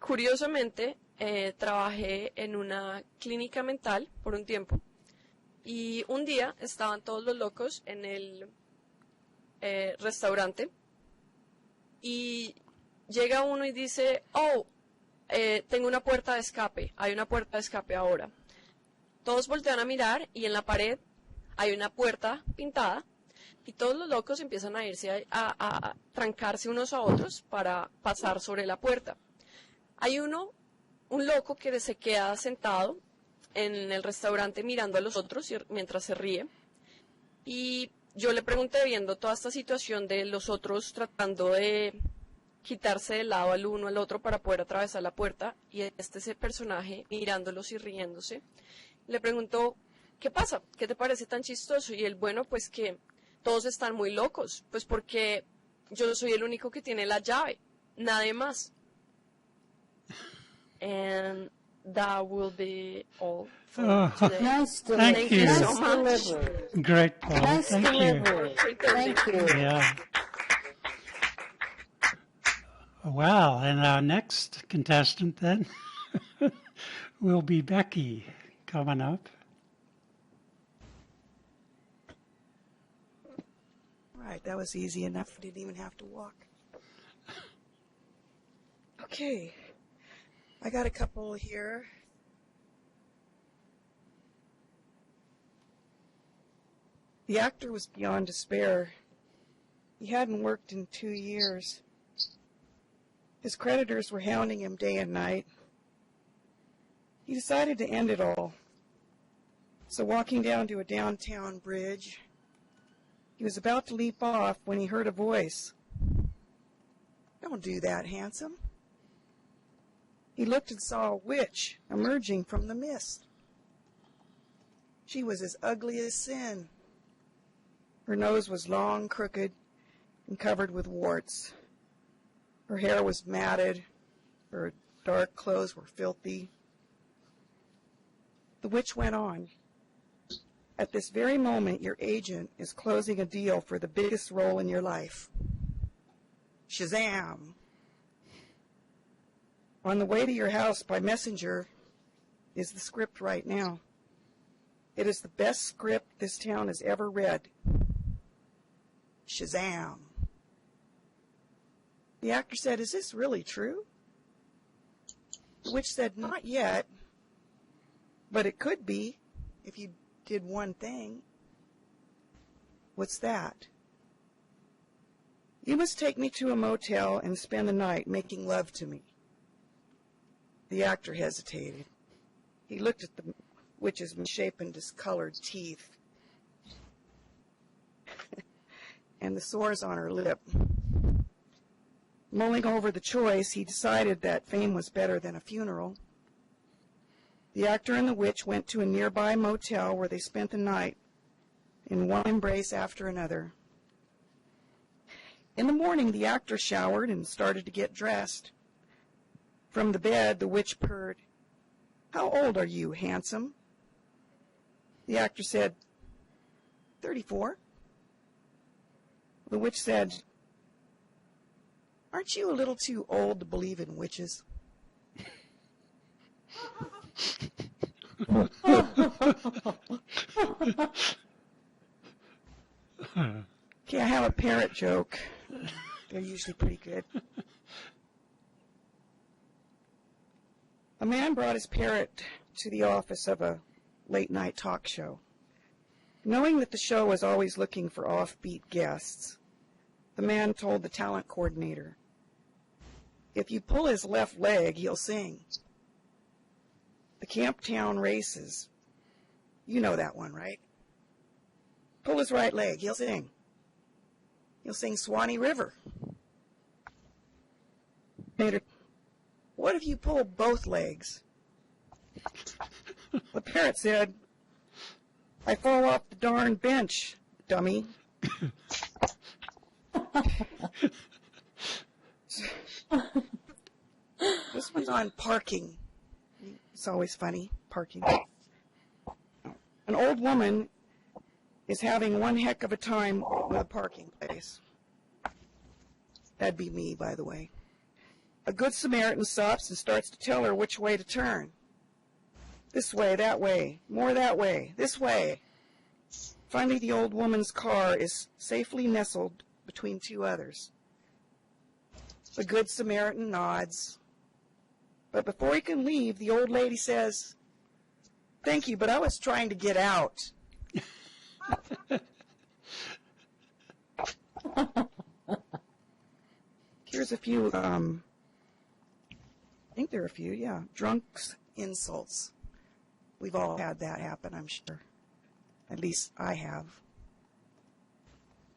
Curiosamente, trabajé en una clínica mental por un tiempo y un día estaban todos los locos en el restaurante y llega uno y dice, tengo una puerta de escape, hay una puerta de escape ahora. Todos voltean a mirar y en la pared hay una puerta pintada y todos los locos empiezan a irse a trancarse unos a otros para pasar sobre la puerta. Hay un loco que se queda sentado en el restaurante mirando a los otros mientras se ríe. Y yo le pregunté, viendo toda esta situación de los otros tratando de quitarse de lado al uno al otro para poder atravesar la puerta, y ese personaje mirándolos y riéndose, le preguntó, ¿qué pasa? ¿Qué te parece tan chistoso? Y él, bueno, pues que todos están muy locos, pues porque yo soy el único que tiene la llave, nadie más. And that will be all for today. Nice Thank delivery. you. Nice so much. delivery. Great, Paul. Nice Thank you. delivery. Thank you. Yeah. Well, and our next contestant then will be Becky coming up. Right, that was easy enough. Didn't even have to walk. Okay. I got a couple here. The actor was beyond despair. He hadn't worked in 2 years. His creditors were hounding him day and night. He decided to end it all. So walking down to a downtown bridge, he was about to leap off when he heard a voice. "Don't do that, handsome." He looked and saw a witch emerging from the mist. She was as ugly as sin. Her nose was long, crooked, and covered with warts. Her hair was matted. Her dark clothes were filthy. The witch went on. "At this very moment, your agent is closing a deal for the biggest role in your life." Shazam! "On the way to your house by messenger is the script right now. It is the best script this town has ever read." Shazam! The actor said, "Is this really true?" The witch said, "Not yet, but it could be if you did one thing." "What's that?" "You must take me to a motel and spend the night making love to me." The actor hesitated. He looked at the witch's misshapen, discolored teeth and the sores on her lip. Mulling over the choice, he decided that fame was better than a funeral. The actor and the witch went to a nearby motel where they spent the night in one embrace after another. In the morning, the actor showered and started to get dressed. From the bed, the witch purred, "How old are you, handsome?" The actor said, 34. The witch said, "Aren't you a little too old to believe in witches?" Okay, I have a parrot joke. They're usually pretty good. A man brought his parrot to the office of a late-night talk show. Knowing that the show was always looking for offbeat guests, the man told the talent coordinator, "If you pull his left leg, he'll sing." The Camptown races. You know that one, right? Pull his right leg, he'll sing. He'll sing Swanee River. Later, what if you pull both legs? The parrot said, "I fall off the darn bench, dummy." This one's on parking. It's always funny, parking. An old woman is having one heck of a time with a parking place. That'd be me, by the way. A good Samaritan stops and starts to tell her which way to turn. This way, that way, more that way, this way. Finally, the old woman's car is safely nestled between two others. The good Samaritan nods. But before he can leave, the old lady says, "Thank you, but I was trying to get out." Here's a few, I think there are a few, yeah. Drunks' insults. We've all had that happen, I'm sure. At least I have.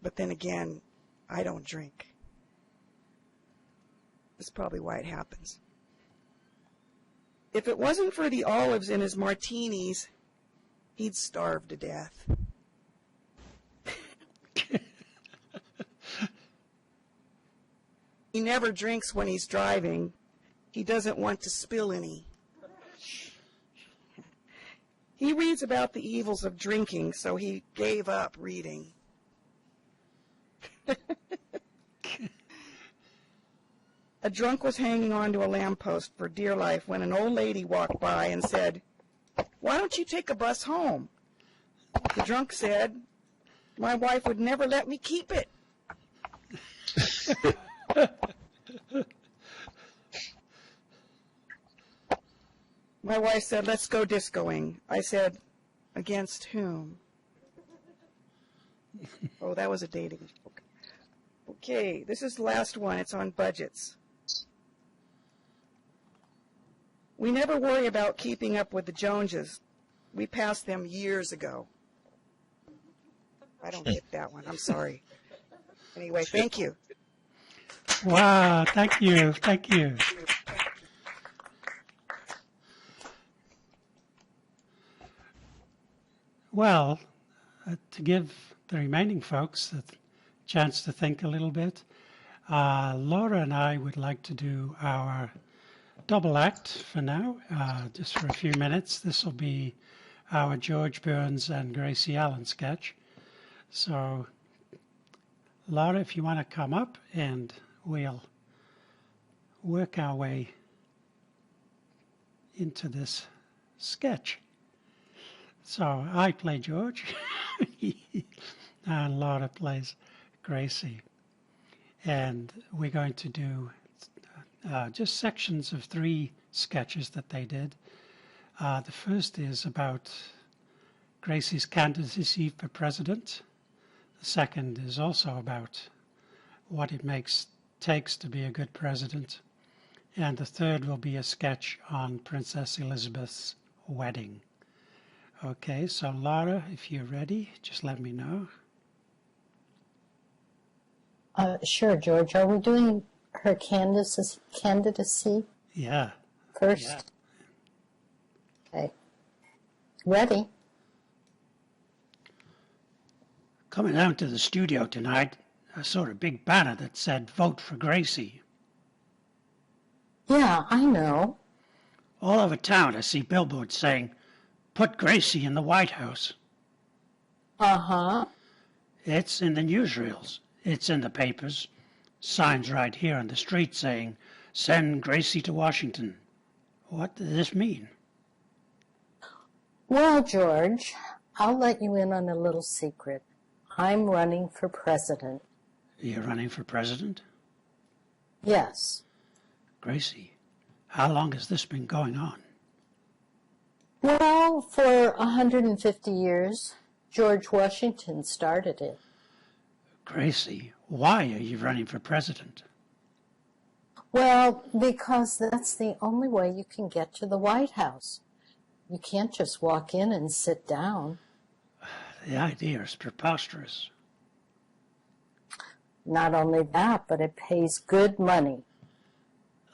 But then again, I don't drink. That's probably why it happens. If it wasn't for the olives in his martinis, he'd starve to death. He never drinks when he's driving. He doesn't want to spill any. He reads about the evils of drinking, so he gave up reading. A drunk was hanging onto a lamppost for dear life when an old lady walked by and said, "Why don't you take a bus home?" The drunk said, "My wife would never let me keep it." My wife said, let's go discoing. I said, against whom? Oh, that was a dating book. Okay, this is the last one. It's on budgets. We never worry about keeping up with the Joneses. We passed them years ago. I don't get that one. I'm sorry. Anyway, thank you. Wow, thank you, thank you. Well, to give the remaining folks a chance to think a little bit, Laura and I would like to do our double act for now, just for a few minutes. This will be our George Burns and Gracie Allen sketch. So, Laura, if you want to come up, and we'll work our way into this sketch. So I play George, and Laura plays Gracie. And we're going to do just sections of 3 sketches that they did. The first is about Gracie's candidacy for president. The second is also about what it takes to be a good president. And the third will be a sketch on Princess Elizabeth's wedding. Okay, so Laura, if you're ready, just let me know. Sure, George. Are we doing her candidacy Yeah. first? Yeah. Okay. Ready? Coming down to the studio tonight, I saw a big banner that said, "Vote for Gracie." Yeah, I know. All over town, I see billboards saying, "Put Gracie in the White House." Uh-huh. It's in the newsreels. It's in the papers. Signs right here on the street saying, "Send Gracie to Washington." What does this mean? Well, George, I'll let you in on a little secret. I'm running for president. You're running for president? Yes. Gracie, how long has this been going on? Well, for 150 years, George Washington started it. Gracie, why are you running for president? Well, because that's the only way you can get to the White House. You can't just walk in and sit down. The idea is preposterous. Not only that, but it pays good money.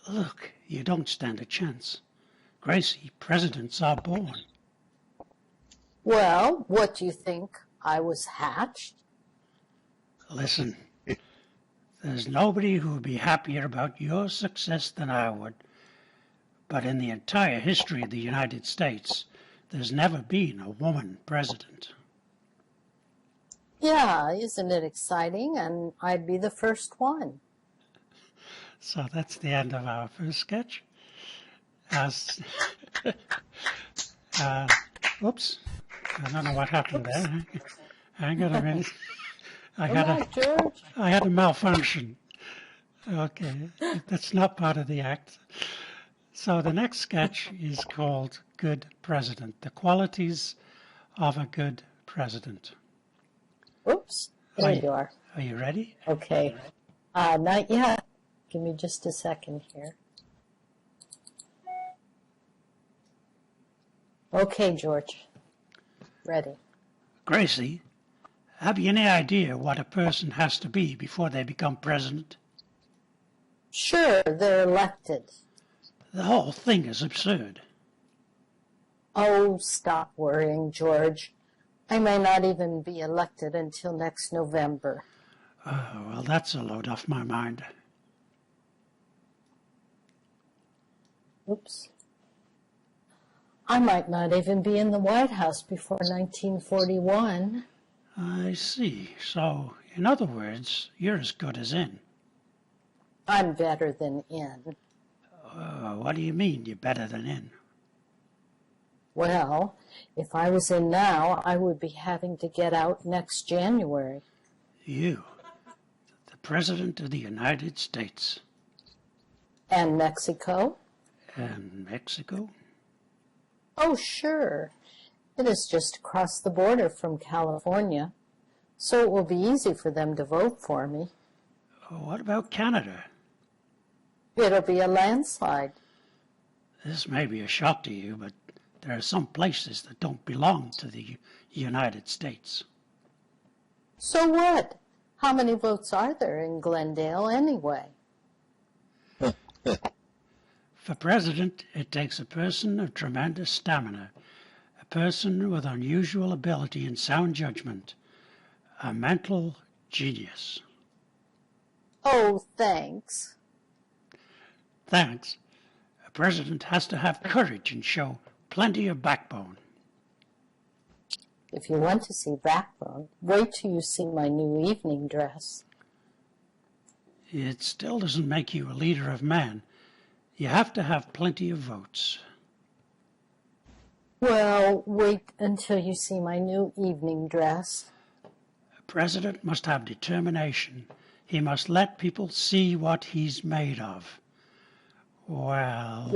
Look, you don't stand a chance. Gracie, presidents are born. Well, what do you think? I was hatched? Listen, there's nobody who would be happier about your success than I would. But in the entire history of the United States, there's never been a woman president. Yeah, isn't it exciting? And I'd be the first one. So that's the end of our first sketch. Oops, I don't know what happened there. Hang on a minute. I had a malfunction. Okay, that's not part of the act. So the next sketch is called Good President, the qualities of a good president. Oops, there you are. Are you ready? Okay. Not yet. Give me just a second here. Okay, George. Ready. Gracie, have you any idea what a person has to be before they become president? Sure, they're elected. The whole thing is absurd. Oh, stop worrying, George. I may not even be elected until next November. Oh, well, that's a load off my mind. Oops. I might not even be in the White House before 1941. I see. So, in other words, you're as good as in. I'm better than in. What do you mean you're better than in? Well, if I was in now, I would be having to get out next January. You, the President of the United States. And Mexico? And Mexico? Oh, sure. It is just across the border from California, so it will be easy for them to vote for me. What about Canada? It'll be a landslide. This may be a shock to you, but there are some places that don't belong to the United States. So what? How many votes are there in Glendale anyway? For president, it takes a person of tremendous stamina, a person with unusual ability and sound judgment, a mental genius. Oh, thanks. Thanks. A president has to have courage and show plenty of backbone. If you want to see backbone, wait till you see my new evening dress. It still doesn't make you a leader of men. You have to have plenty of votes. Well, wait until you see my new evening dress. A president must have determination. He must let people see what he's made of. Well,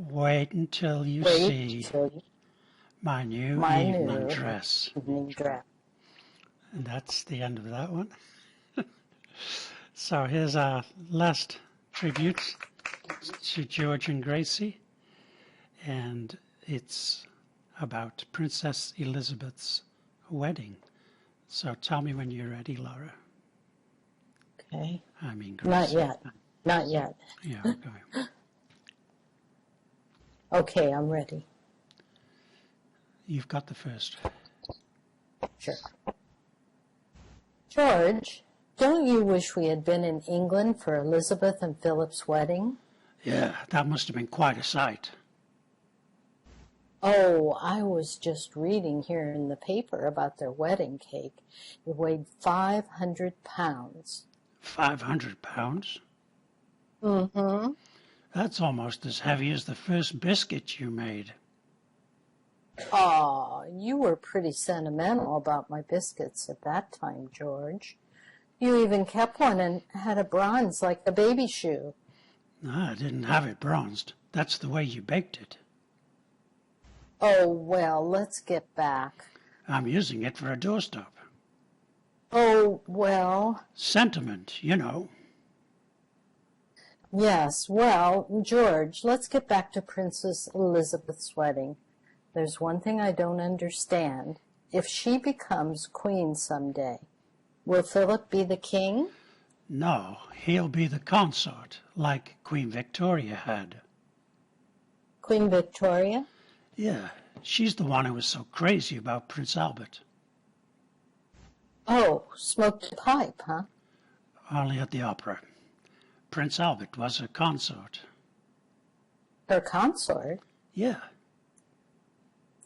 wait until you see my new evening dress. Evening dress. And that's the end of that one. So here's our last tribute to George and Gracie, and it's about Princess Elizabeth's wedding. So tell me when you're ready, Laura. Okay. I mean, Gracie. Not yet. Not yet. Yeah, okay. Okay, I'm ready. You've got the first. Sure. George, don't you wish we had been in England for Elizabeth and Philip's wedding? Yeah, that must have been quite a sight. Oh, I was just reading here in the paper about their wedding cake. It weighed 500 pounds. 500 pounds? Mm-hmm. That's almost as heavy as the first biscuit you made. Aw, you were pretty sentimental about my biscuits at that time, George. You even kept one and had a bronze like a baby shoe. No, I didn't have it bronzed. That's the way you baked it. Oh, well, let's get back. I'm using it for a doorstop. Oh, well. Sentiment, you know. Yes, well, George, let's get back to Princess Elizabeth's wedding. There's one thing I don't understand. If she becomes queen someday, will Philip be the king? No, he'll be the consort, like Queen Victoria had. Queen Victoria? Yeah, she's the one who was so crazy about Prince Albert. Oh, smoked a pipe, huh? Only at the opera. Prince Albert was her consort. Her consort? Yeah.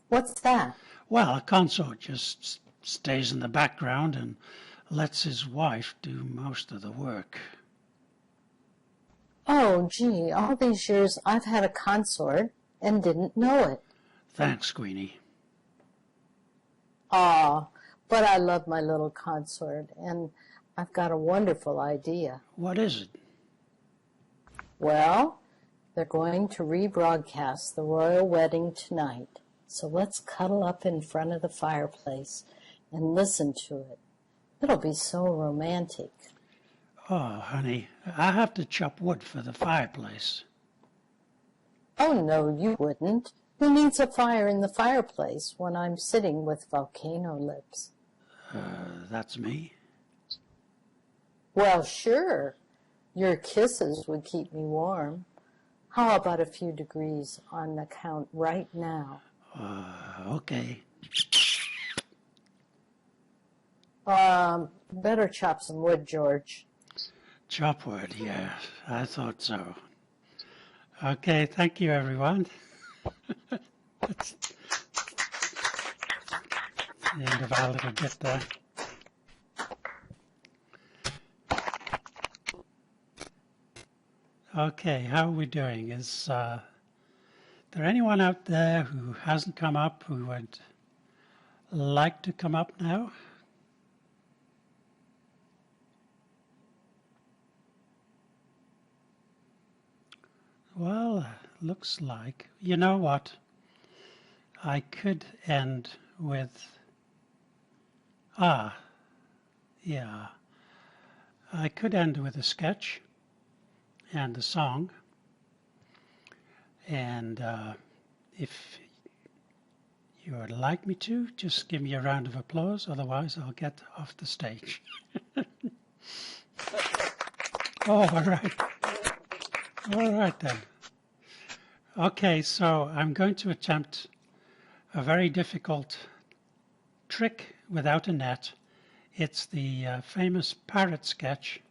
What's that? Well, a consort just stays in the background and lets his wife do most of the work. Oh, gee, all these years I've had a consort and didn't know it. Thanks, Queenie. Aw, but I love my little consort, and I've got a wonderful idea. What is it? Well, they're going to rebroadcast the royal wedding tonight, so let's cuddle up in front of the fireplace and listen to it. It'll be so romantic. Oh, honey, I have to chop wood for the fireplace. Oh, no, you wouldn't. Who needs a fire in the fireplace when I'm sitting with volcano lips? That's me. Well, sure. Your kisses would keep me warm. How about a few degrees on the count right now? Okay. Better chop some wood, George. Chop wood, yeah, I thought so. Okay, thank you, everyone. That's the end of our little bit there. Okay, how are we doing? Is there anyone out there who hasn't come up who would like to come up now? Well, looks like, you know what? I could end with, yeah, I could end with a sketch and a song. And if you would like me to, just give me a round of applause. Otherwise, I'll get off the stage. Oh, all right. All right, then. Okay, so I'm going to attempt a very difficult trick without a net. It's the famous parrot sketch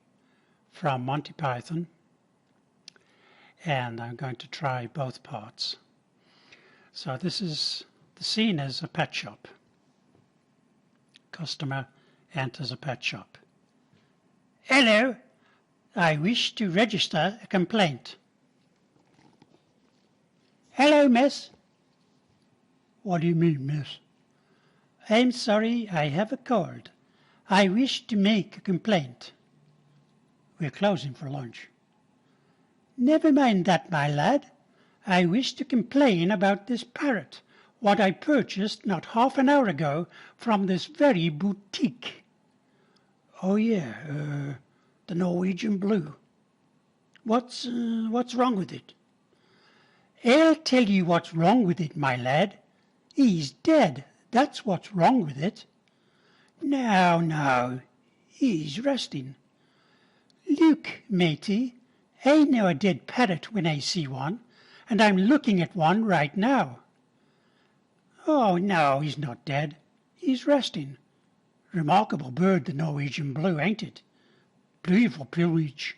from Monty Python. And I'm going to try both parts. So the scene is a pet shop. Customer enters a pet shop. Hello, I wish to register a complaint. Hello, miss. What do you mean, miss? I'm sorry, I have a cold. I wish to make a complaint. We're closing for lunch. Never mind that, my lad. I wish to complain about this parrot, what I purchased not half an hour ago from this very boutique. Oh, yeah, the Norwegian blue. What's wrong with it? I'll tell you what's wrong with it, my lad. He's dead, that's what's wrong with it. Now, he's resting. Look, matey, I know a dead parrot when I see one, and I'm looking at one right now. Oh, no, he's not dead. He's resting. Remarkable bird, the Norwegian blue, ain't it? Beautiful plumage.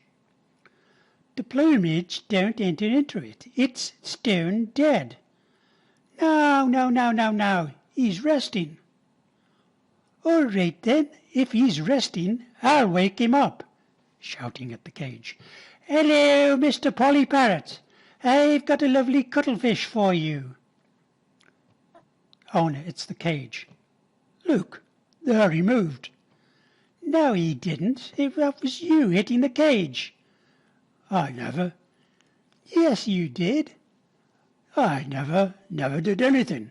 The plumage don't enter into it. It's stone dead. No. He's resting. All right, then. If he's resting, I'll wake him up. Shouting at the cage. Hello, Mr. Polly Parrot. I've got a lovely cuttlefish for you. Oh, no, it's the cage. Look, there he moved. No, he didn't. That was you hitting the cage. I never. Yes, you did. I never did anything.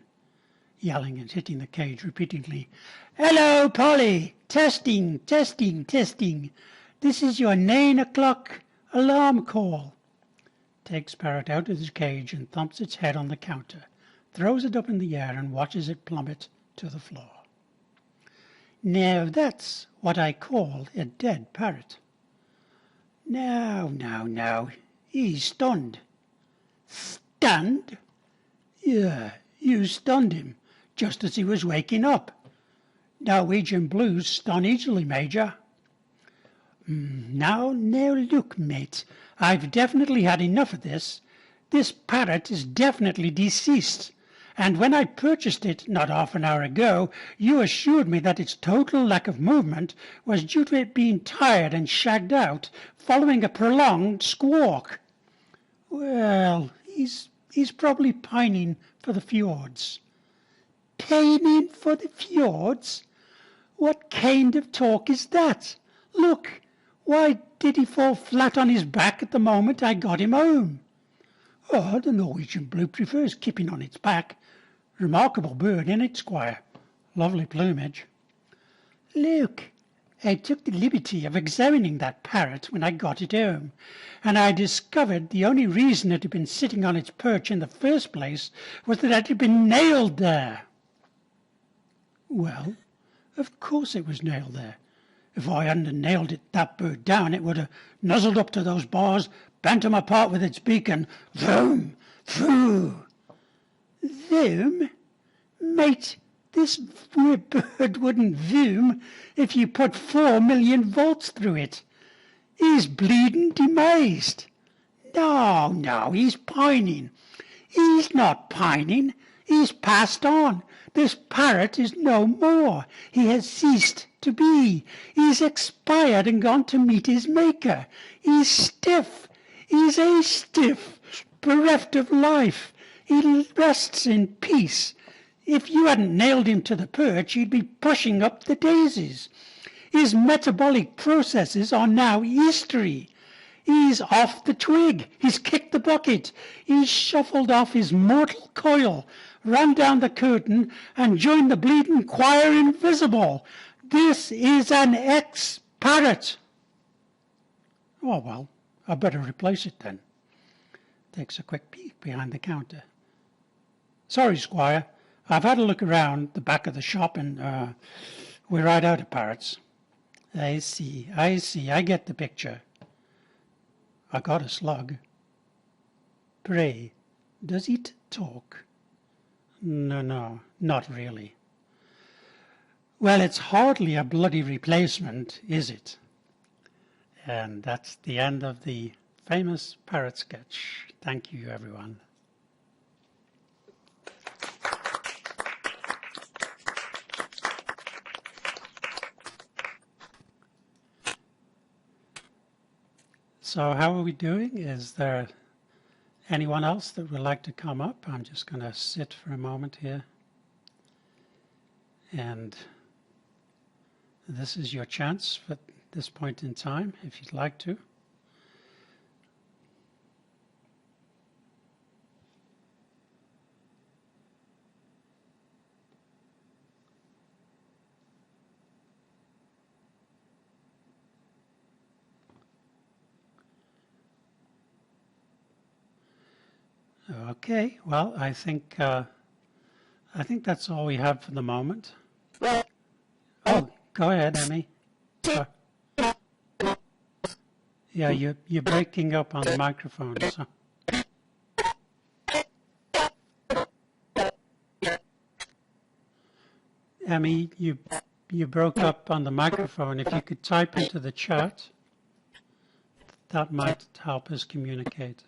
Yelling and hitting the cage repeatedly. Hello, Polly. Testing. This is your 9 o'clock alarm call. Takes parrot out of his cage and thumps its head on the counter, throws it up in the air and watches it plummet to the floor. Now that's what I call a dead parrot. Now, he's stunned. Stunned? Yeah, you stunned him, just as he was waking up. Norwegian blues stun easily, Major. Now look, mate, I've definitely had enough of this. This parrot is definitely deceased, and when I purchased it not half an hour ago, you assured me that its total lack of movement was due to it being tired and shagged out following a prolonged squawk. Well, he's probably pining for the fjords. Pining for the fjords? What kind of talk is that? Look, why did he fall flat on his back at the moment I got him home? Oh, the Norwegian blue prefers keeping on its back. Remarkable bird, ain't it, Squire? Lovely plumage. Look, I took the liberty of examining that parrot when I got it home, and I discovered the only reason it had been sitting on its perch in the first place was that it had been nailed there. Well, of course it was nailed there. If I hadn't nailed that bird down, it would have nuzzled up to those bars, bent 'em apart with its beak, and vroom, through. Vroom? Mate, this bird wouldn't vroom if you put 4 million volts through it. He's bleeding demised. No, he's pining. He's not pining. He's passed on. This parrot is no more. He has ceased to be. He's expired and gone to meet his maker. He's stiff. He's a stiff, bereft of life. He rests in peace. If you hadn't nailed him to the perch, he'd be pushing up the daisies. His metabolic processes are now history. He's off the twig. He's kicked the bucket. He's shuffled off his mortal coil, run down the curtain, and joined the bleeding choir invisible. This is an ex-parrot. Oh, well, I better replace it then. Takes a quick peek behind the counter. Sorry, Squire. I've had a look around the back of the shop and we're right out of parrots. I see. I get the picture. I got a slug. Pray, does it talk? No, not really. Well, it's hardly a bloody replacement, is it? And that's the end of the famous parrot sketch. Thank you, everyone. So how are we doing? Is there anyone else that would like to come up? I'm just going to sit for a moment here. And this is your chance at this point in time, if you'd like to. Okay, well, I think that's all we have for the moment. Oh, go ahead, Emmy. Yeah, you're breaking up on the microphone. So. Emmy, you broke up on the microphone. If you could type into the chat, that might help us communicate.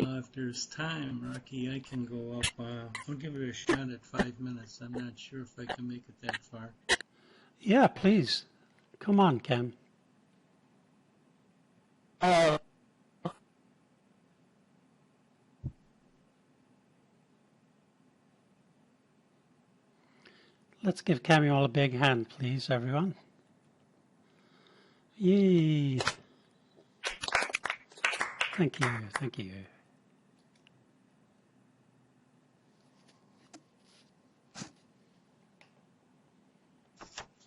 If there's time, Rocky, I can go up. I'll give it a shot at 5 minutes. I'm not sure if I can make it that far. Yeah, please. Come on, Cam. Let's give Camuel a big hand, please, everyone. Yay. Thank you.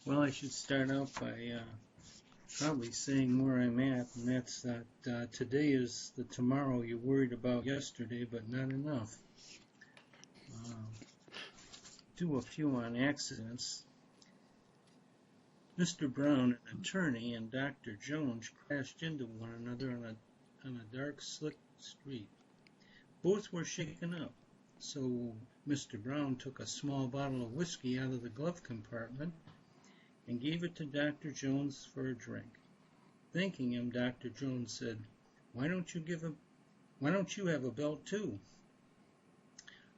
Well, I should start out by probably saying where I'm at, and that's that today is the tomorrow you worried about yesterday, but not enough. Do a few on accidents. Mr. Brown, an attorney, and Dr. Jones crashed into one another on a dark, slick street. Both were shaken up, so Mr. Brown took a small bottle of whiskey out of the glove compartment and gave it to Dr. Jones for a drink. Thanking him, Dr. Jones said, why don't you have a belt too?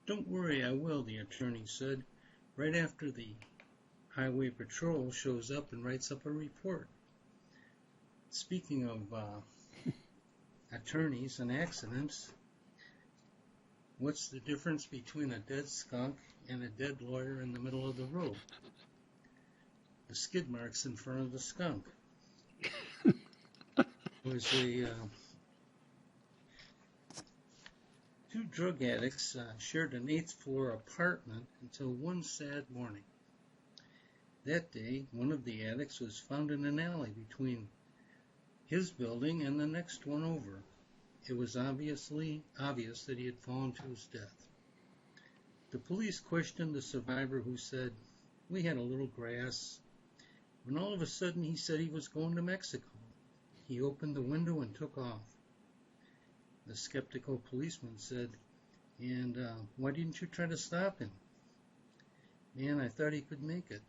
Don't worry, I will, the attorney said, right after the highway patrol shows up and writes up a report. Speaking of attorneys and accidents, what's the difference between a dead skunk and a dead lawyer in the middle of the road? The skid marks in front of the skunk. Was two drug addicts shared an 8th floor apartment until one sad morning. That day, one of the addicts was found in an alley between his building and the next one over. It was obvious that he had fallen to his death. The police questioned the survivor, who said, "We had a little grass," when all of a sudden he said he was going to Mexico. He opened the window and took off. The skeptical policeman said, "And why didn't you try to stop him?" "Man, I thought he could make it."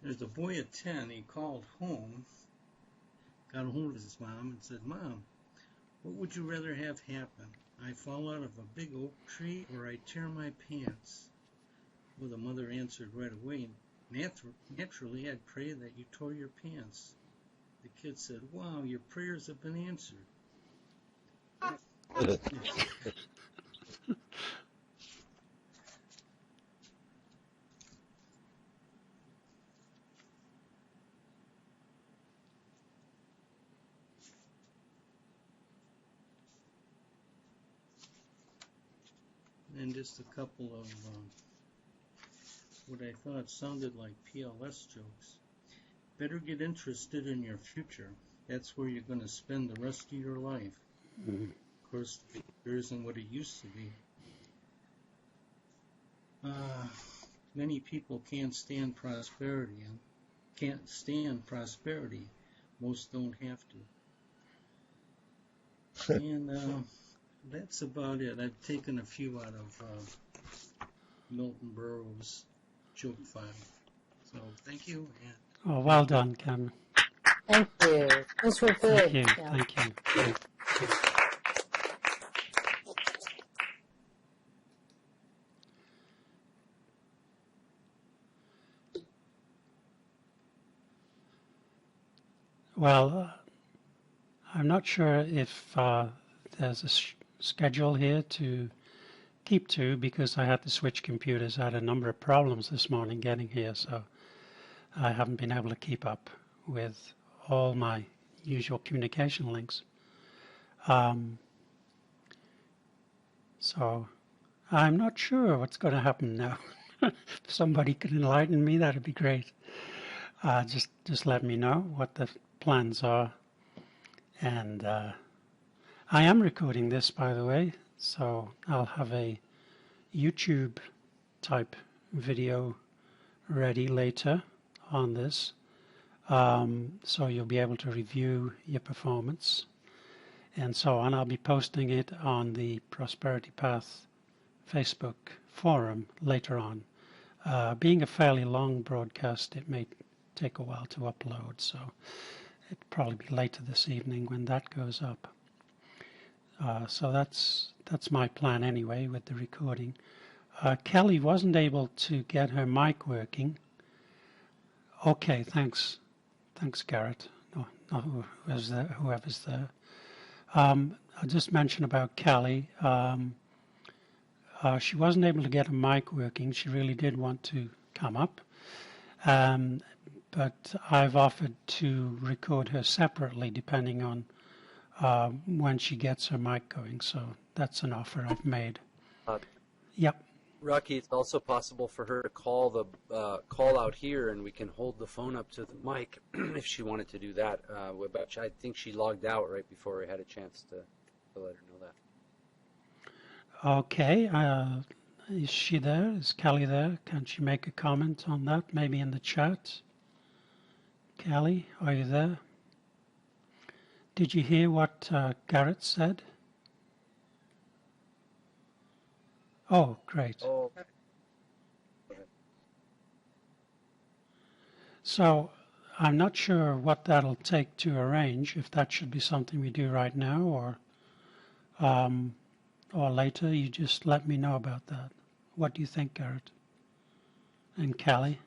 There's a boy at 10. He called home, got a hold of his mom, and said, "Mom, what would you rather have happen? I fall out of a big oak tree, or I tear my pants?" Well, the mother answered right away, "Naturally, I'd pray that you tore your pants." The kid said, "Wow, your prayers have been answered." And just a couple of what I thought sounded like PLS jokes. Better get interested in your future. That's where you're going to spend the rest of your life. Mhm. Of course, the future isn't what it used to be. Many people can't stand prosperity. Most don't have to. And that's about it. I've taken a few out of Milton Berle's joke file. So thank you. And Oh, well done, Cameron. Thank you. Those were good. Thank you. Yeah. Thank you. Well, I'm not sure if there's a schedule here to keep to, because I had to switch computers. I had a number of problems this morning getting here, so I haven't been able to keep up with all my usual communication links. So I'm not sure what's going to happen now. If somebody could enlighten me, that'd be great. Just let me know what the plans are. And I am recording this, by the way, so I'll have a YouTube type video ready later on this. So you'll be able to review your performance and so on. I'll be posting it on the Prosperity Path Facebook forum later on. Being a fairly long broadcast, it may take a while to upload, so it'll probably be later this evening when that goes up. So that's my plan anyway with the recording. Kelly wasn't able to get her mic working. Okay, thanks, Garrett. No, whoever's there. I'll just mention about Kelly. She wasn't able to get her mic working. She really did want to come up, but I've offered to record her separately depending on when she gets her mic going. So that's an offer I've made. Yep. Rocky, it's also possible for her to call the call out here, and we can hold the phone up to the mic if she wanted to do that. But I think she logged out right before we had a chance to let her know that. Okay. Is she there? Is Kelly there? Can she make a comment on that? Maybe in the chat. Kelly, are you there? Did you hear what Garrett said? Oh, great. Oh. So I'm not sure what that'll take to arrange, if that should be something we do right now or later. You just let me know about that. What do you think, Garrett? And Kelly?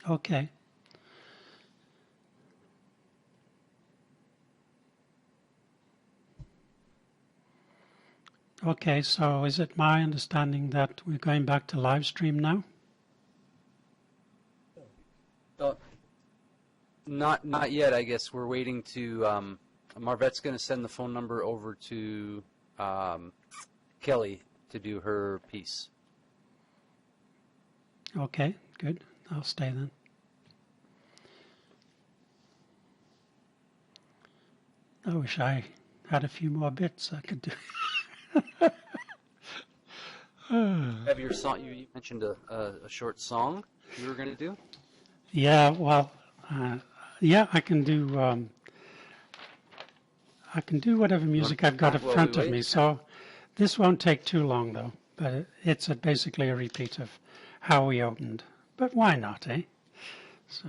Okay. Okay, so is it my understanding that we're going back to live stream now? Not yet. I guess we're waiting to. Marvette's going to send the phone number over to Kelly to do her piece. Okay, good. I'll stay then. I wish I had a few more bits I could do. Have your song? You mentioned a short song you were going to do. Yeah, well, yeah, I can do whatever music I've got in While front we of wait? me. So this won't take too long, though. But it's basically a repeat of how we opened. But why not, eh? So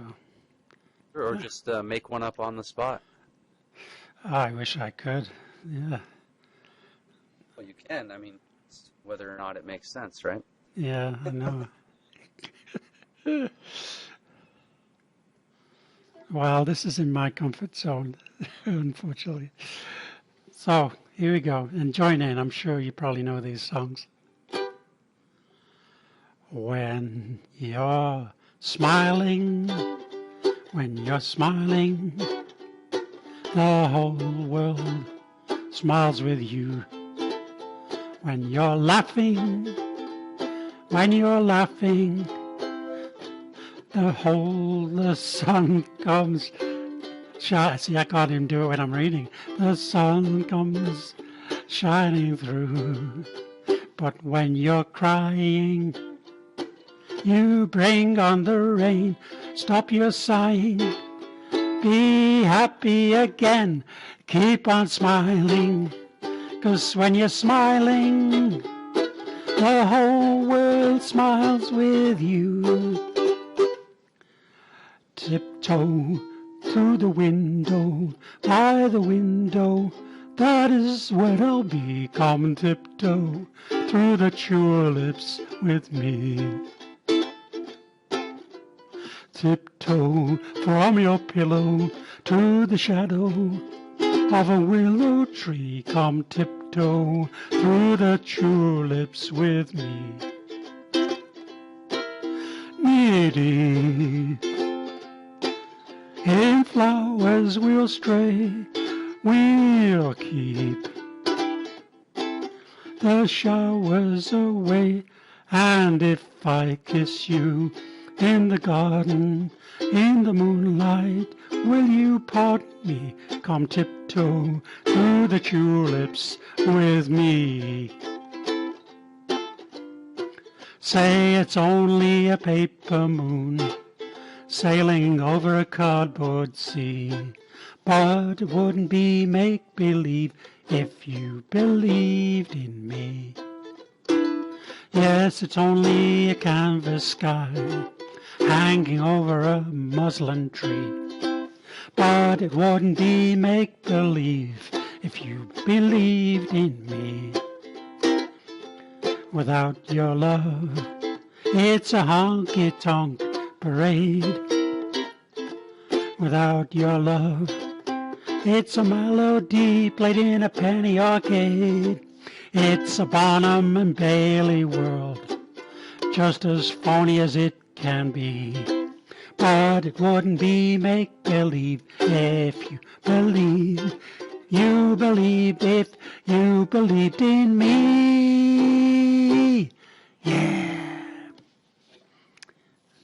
Or just make one up on the spot. I wish I could. Yeah, Well, you can. I mean, it's whether or not it makes sense, right? yeah, I know. Well, this is in my comfort zone, unfortunately. So here we go. And join in. I'm sure you probably know these songs. When you're smiling, the whole world smiles with you. When you're laughing, the sun comes. See, I can't even do it when I'm reading. The sun comes shining through. But when you're crying, you bring on the rain. Stop your sighing. Be happy again. Keep on smiling. 'Cause when you're smiling, the whole world smiles with you. Tiptoe to the window, by the window, that is where I'll be. Come and tiptoe through the tulips with me. Tiptoe from your pillow to the shadow of a willow tree. Come tiptoe through the tulips with me. Needy, in flowers we'll stray, we'll keep the showers away. And if I kiss you in the garden, in the moonlight, will you pardon me? Come tiptoe through the tulips with me. Say it's only a paper moon sailing over a cardboard sea, but it wouldn't be make-believe if you believed in me. Yes, it's only a canvas sky hanging over a muslin tree, but it wouldn't be make-believe if you believed in me. Without your love, it's a honky-tonk parade. Without your love, it's a melody played in a penny arcade. It's a Barnum and Bailey world, just as phony as it can be. But it wouldn't be make-believe if you believed if you believed in me. Yeah.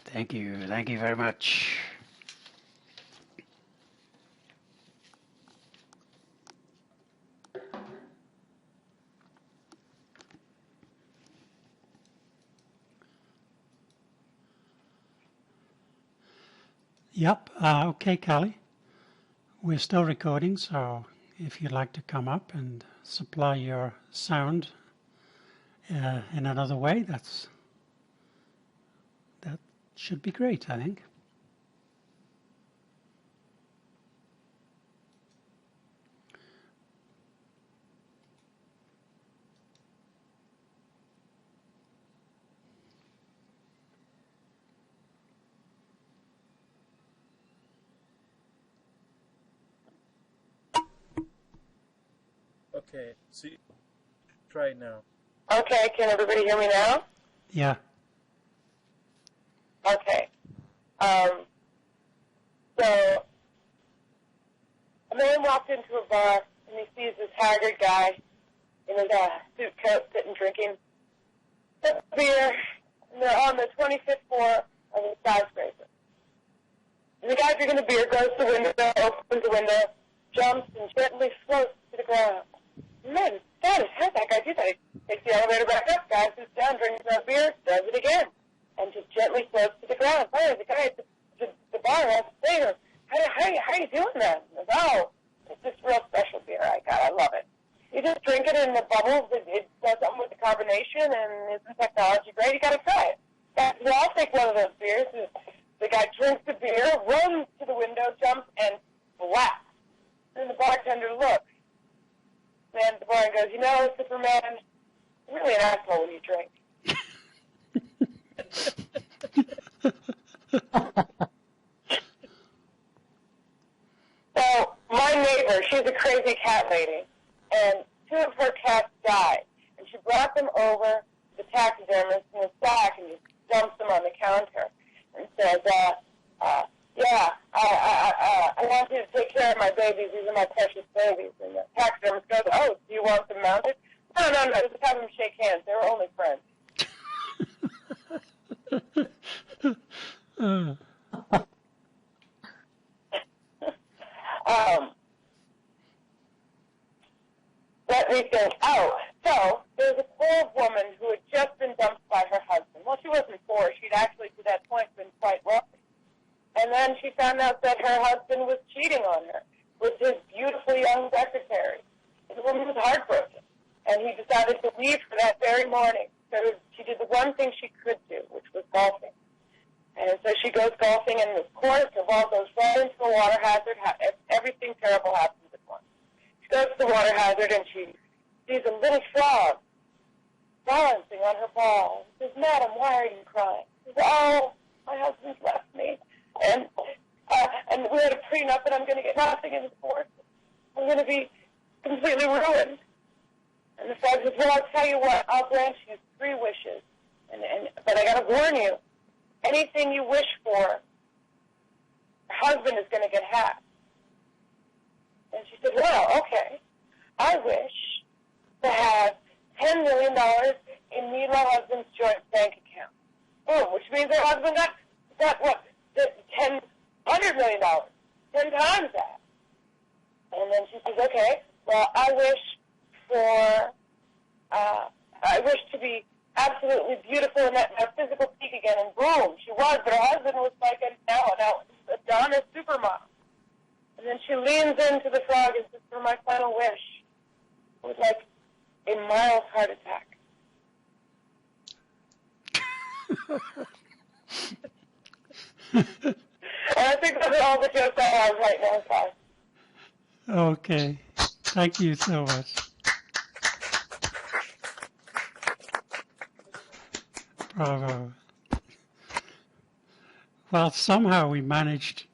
Thank you very much. Yep, okay, Callie. We're still recording, so if you'd like to come up and supply your sound in another way, that should be great, I think. Okay, so try it now. Okay, can everybody hear me now? Yeah. Okay. So, a man walked into a bar, and he sees this haggard guy in his suit coat sitting drinking beer, and they're on the 25th floor of a skyscraper. And the guy drinking the beer goes to the window, opens the window, jumps, and gently floats to the ground. Man, how'd that guy do that? He takes the elevator back up, guy sits down, drinks that beer, does it again, and just gently floats to the ground. Finally, the guy at the bar has to say to him, how are you doing that? He goes, oh, it's this real special beer I got. I love it. You just drink it in the bubbles. It does something with the carbonation, and isn't technology great? You got to try it. So I'll take one of those beers. The guy drinks the beer, runs to the window, jumps, and blasts. And the bartender looks. Man at the bar and goes, you know, Superman, you're really an asshole when you drink. So my neighbor, she's a crazy cat lady, and 2 of her cats died. And she brought them over to the taxidermist in a sack and just dumps them on the counter and says, I want you to take care of my babies. These are my precious babies. And the taxidermist goes, oh, do you want them mounted? No, just have them shake hands. They were only friends. Let me think. Oh, so there was a poor woman who had just been dumped by her husband. Well, she wasn't poor. She'd actually, to that point, been quite wealthy. And then she found out that her husband was cheating on her with his beautiful young secretary. The woman was heartbroken. And he decided to leave her that very morning. So she did the one thing she could do, which was golfing. And so she goes golfing, and the course, her ball goes right into the water hazard. Everything terrible happens at once. She goes to the water hazard, and she sees a little frog balancing on her ball. She says, Madam, why are you crying? She says, oh, my husband's left me. And we had a prenup, and I'm going to get nothing in divorce. I'm going to be completely ruined. And the frog says, well, I'll tell you what. I'll grant you 3 wishes. But I got to warn you. Anything you wish for, your husband is going to get half. And she said, well, okay. I wish to have $10 million in me and my husband's joint bank account. Boom, which means her husband got what? $100 million. 10 times that. And then she says, okay, well, I wish to be absolutely beautiful and at my physical peak again, and boom, she was, but her husband was like a Adonis supermodel. And then she leans into the frog and says, for my final wish, I would like a mild heart attack. And I think those are all the jokes I have right now, guys. Okay. Thank you so much. Bravo. Well, somehow we managed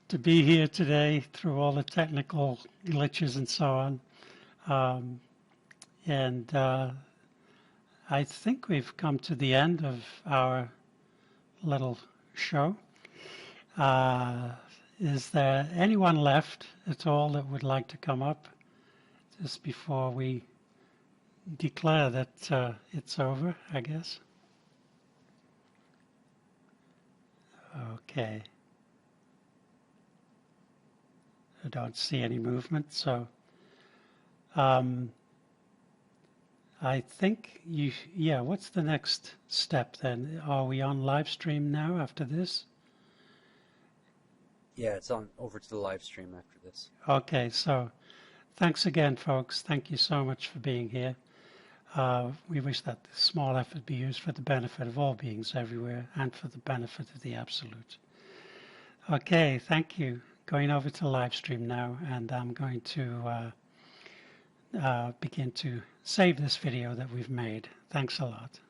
to be here today through all the technical glitches and so on. I think we've come to the end of our little show. Is there anyone left at all that would like to come up just before we declare that it's over, I guess? Okay. I don't see any movement, so I think what's the next step then? Are we on live stream now after this? Yeah, it's on over to the live stream after this. Okay, so thanks again, folks. Thank you so much for being here. We wish that this small effort be used for the benefit of all beings everywhere and for the benefit of the Absolute. Okay, thank you. Going over to live stream now, and I'm going to begin to save this video that we've made. Thanks a lot.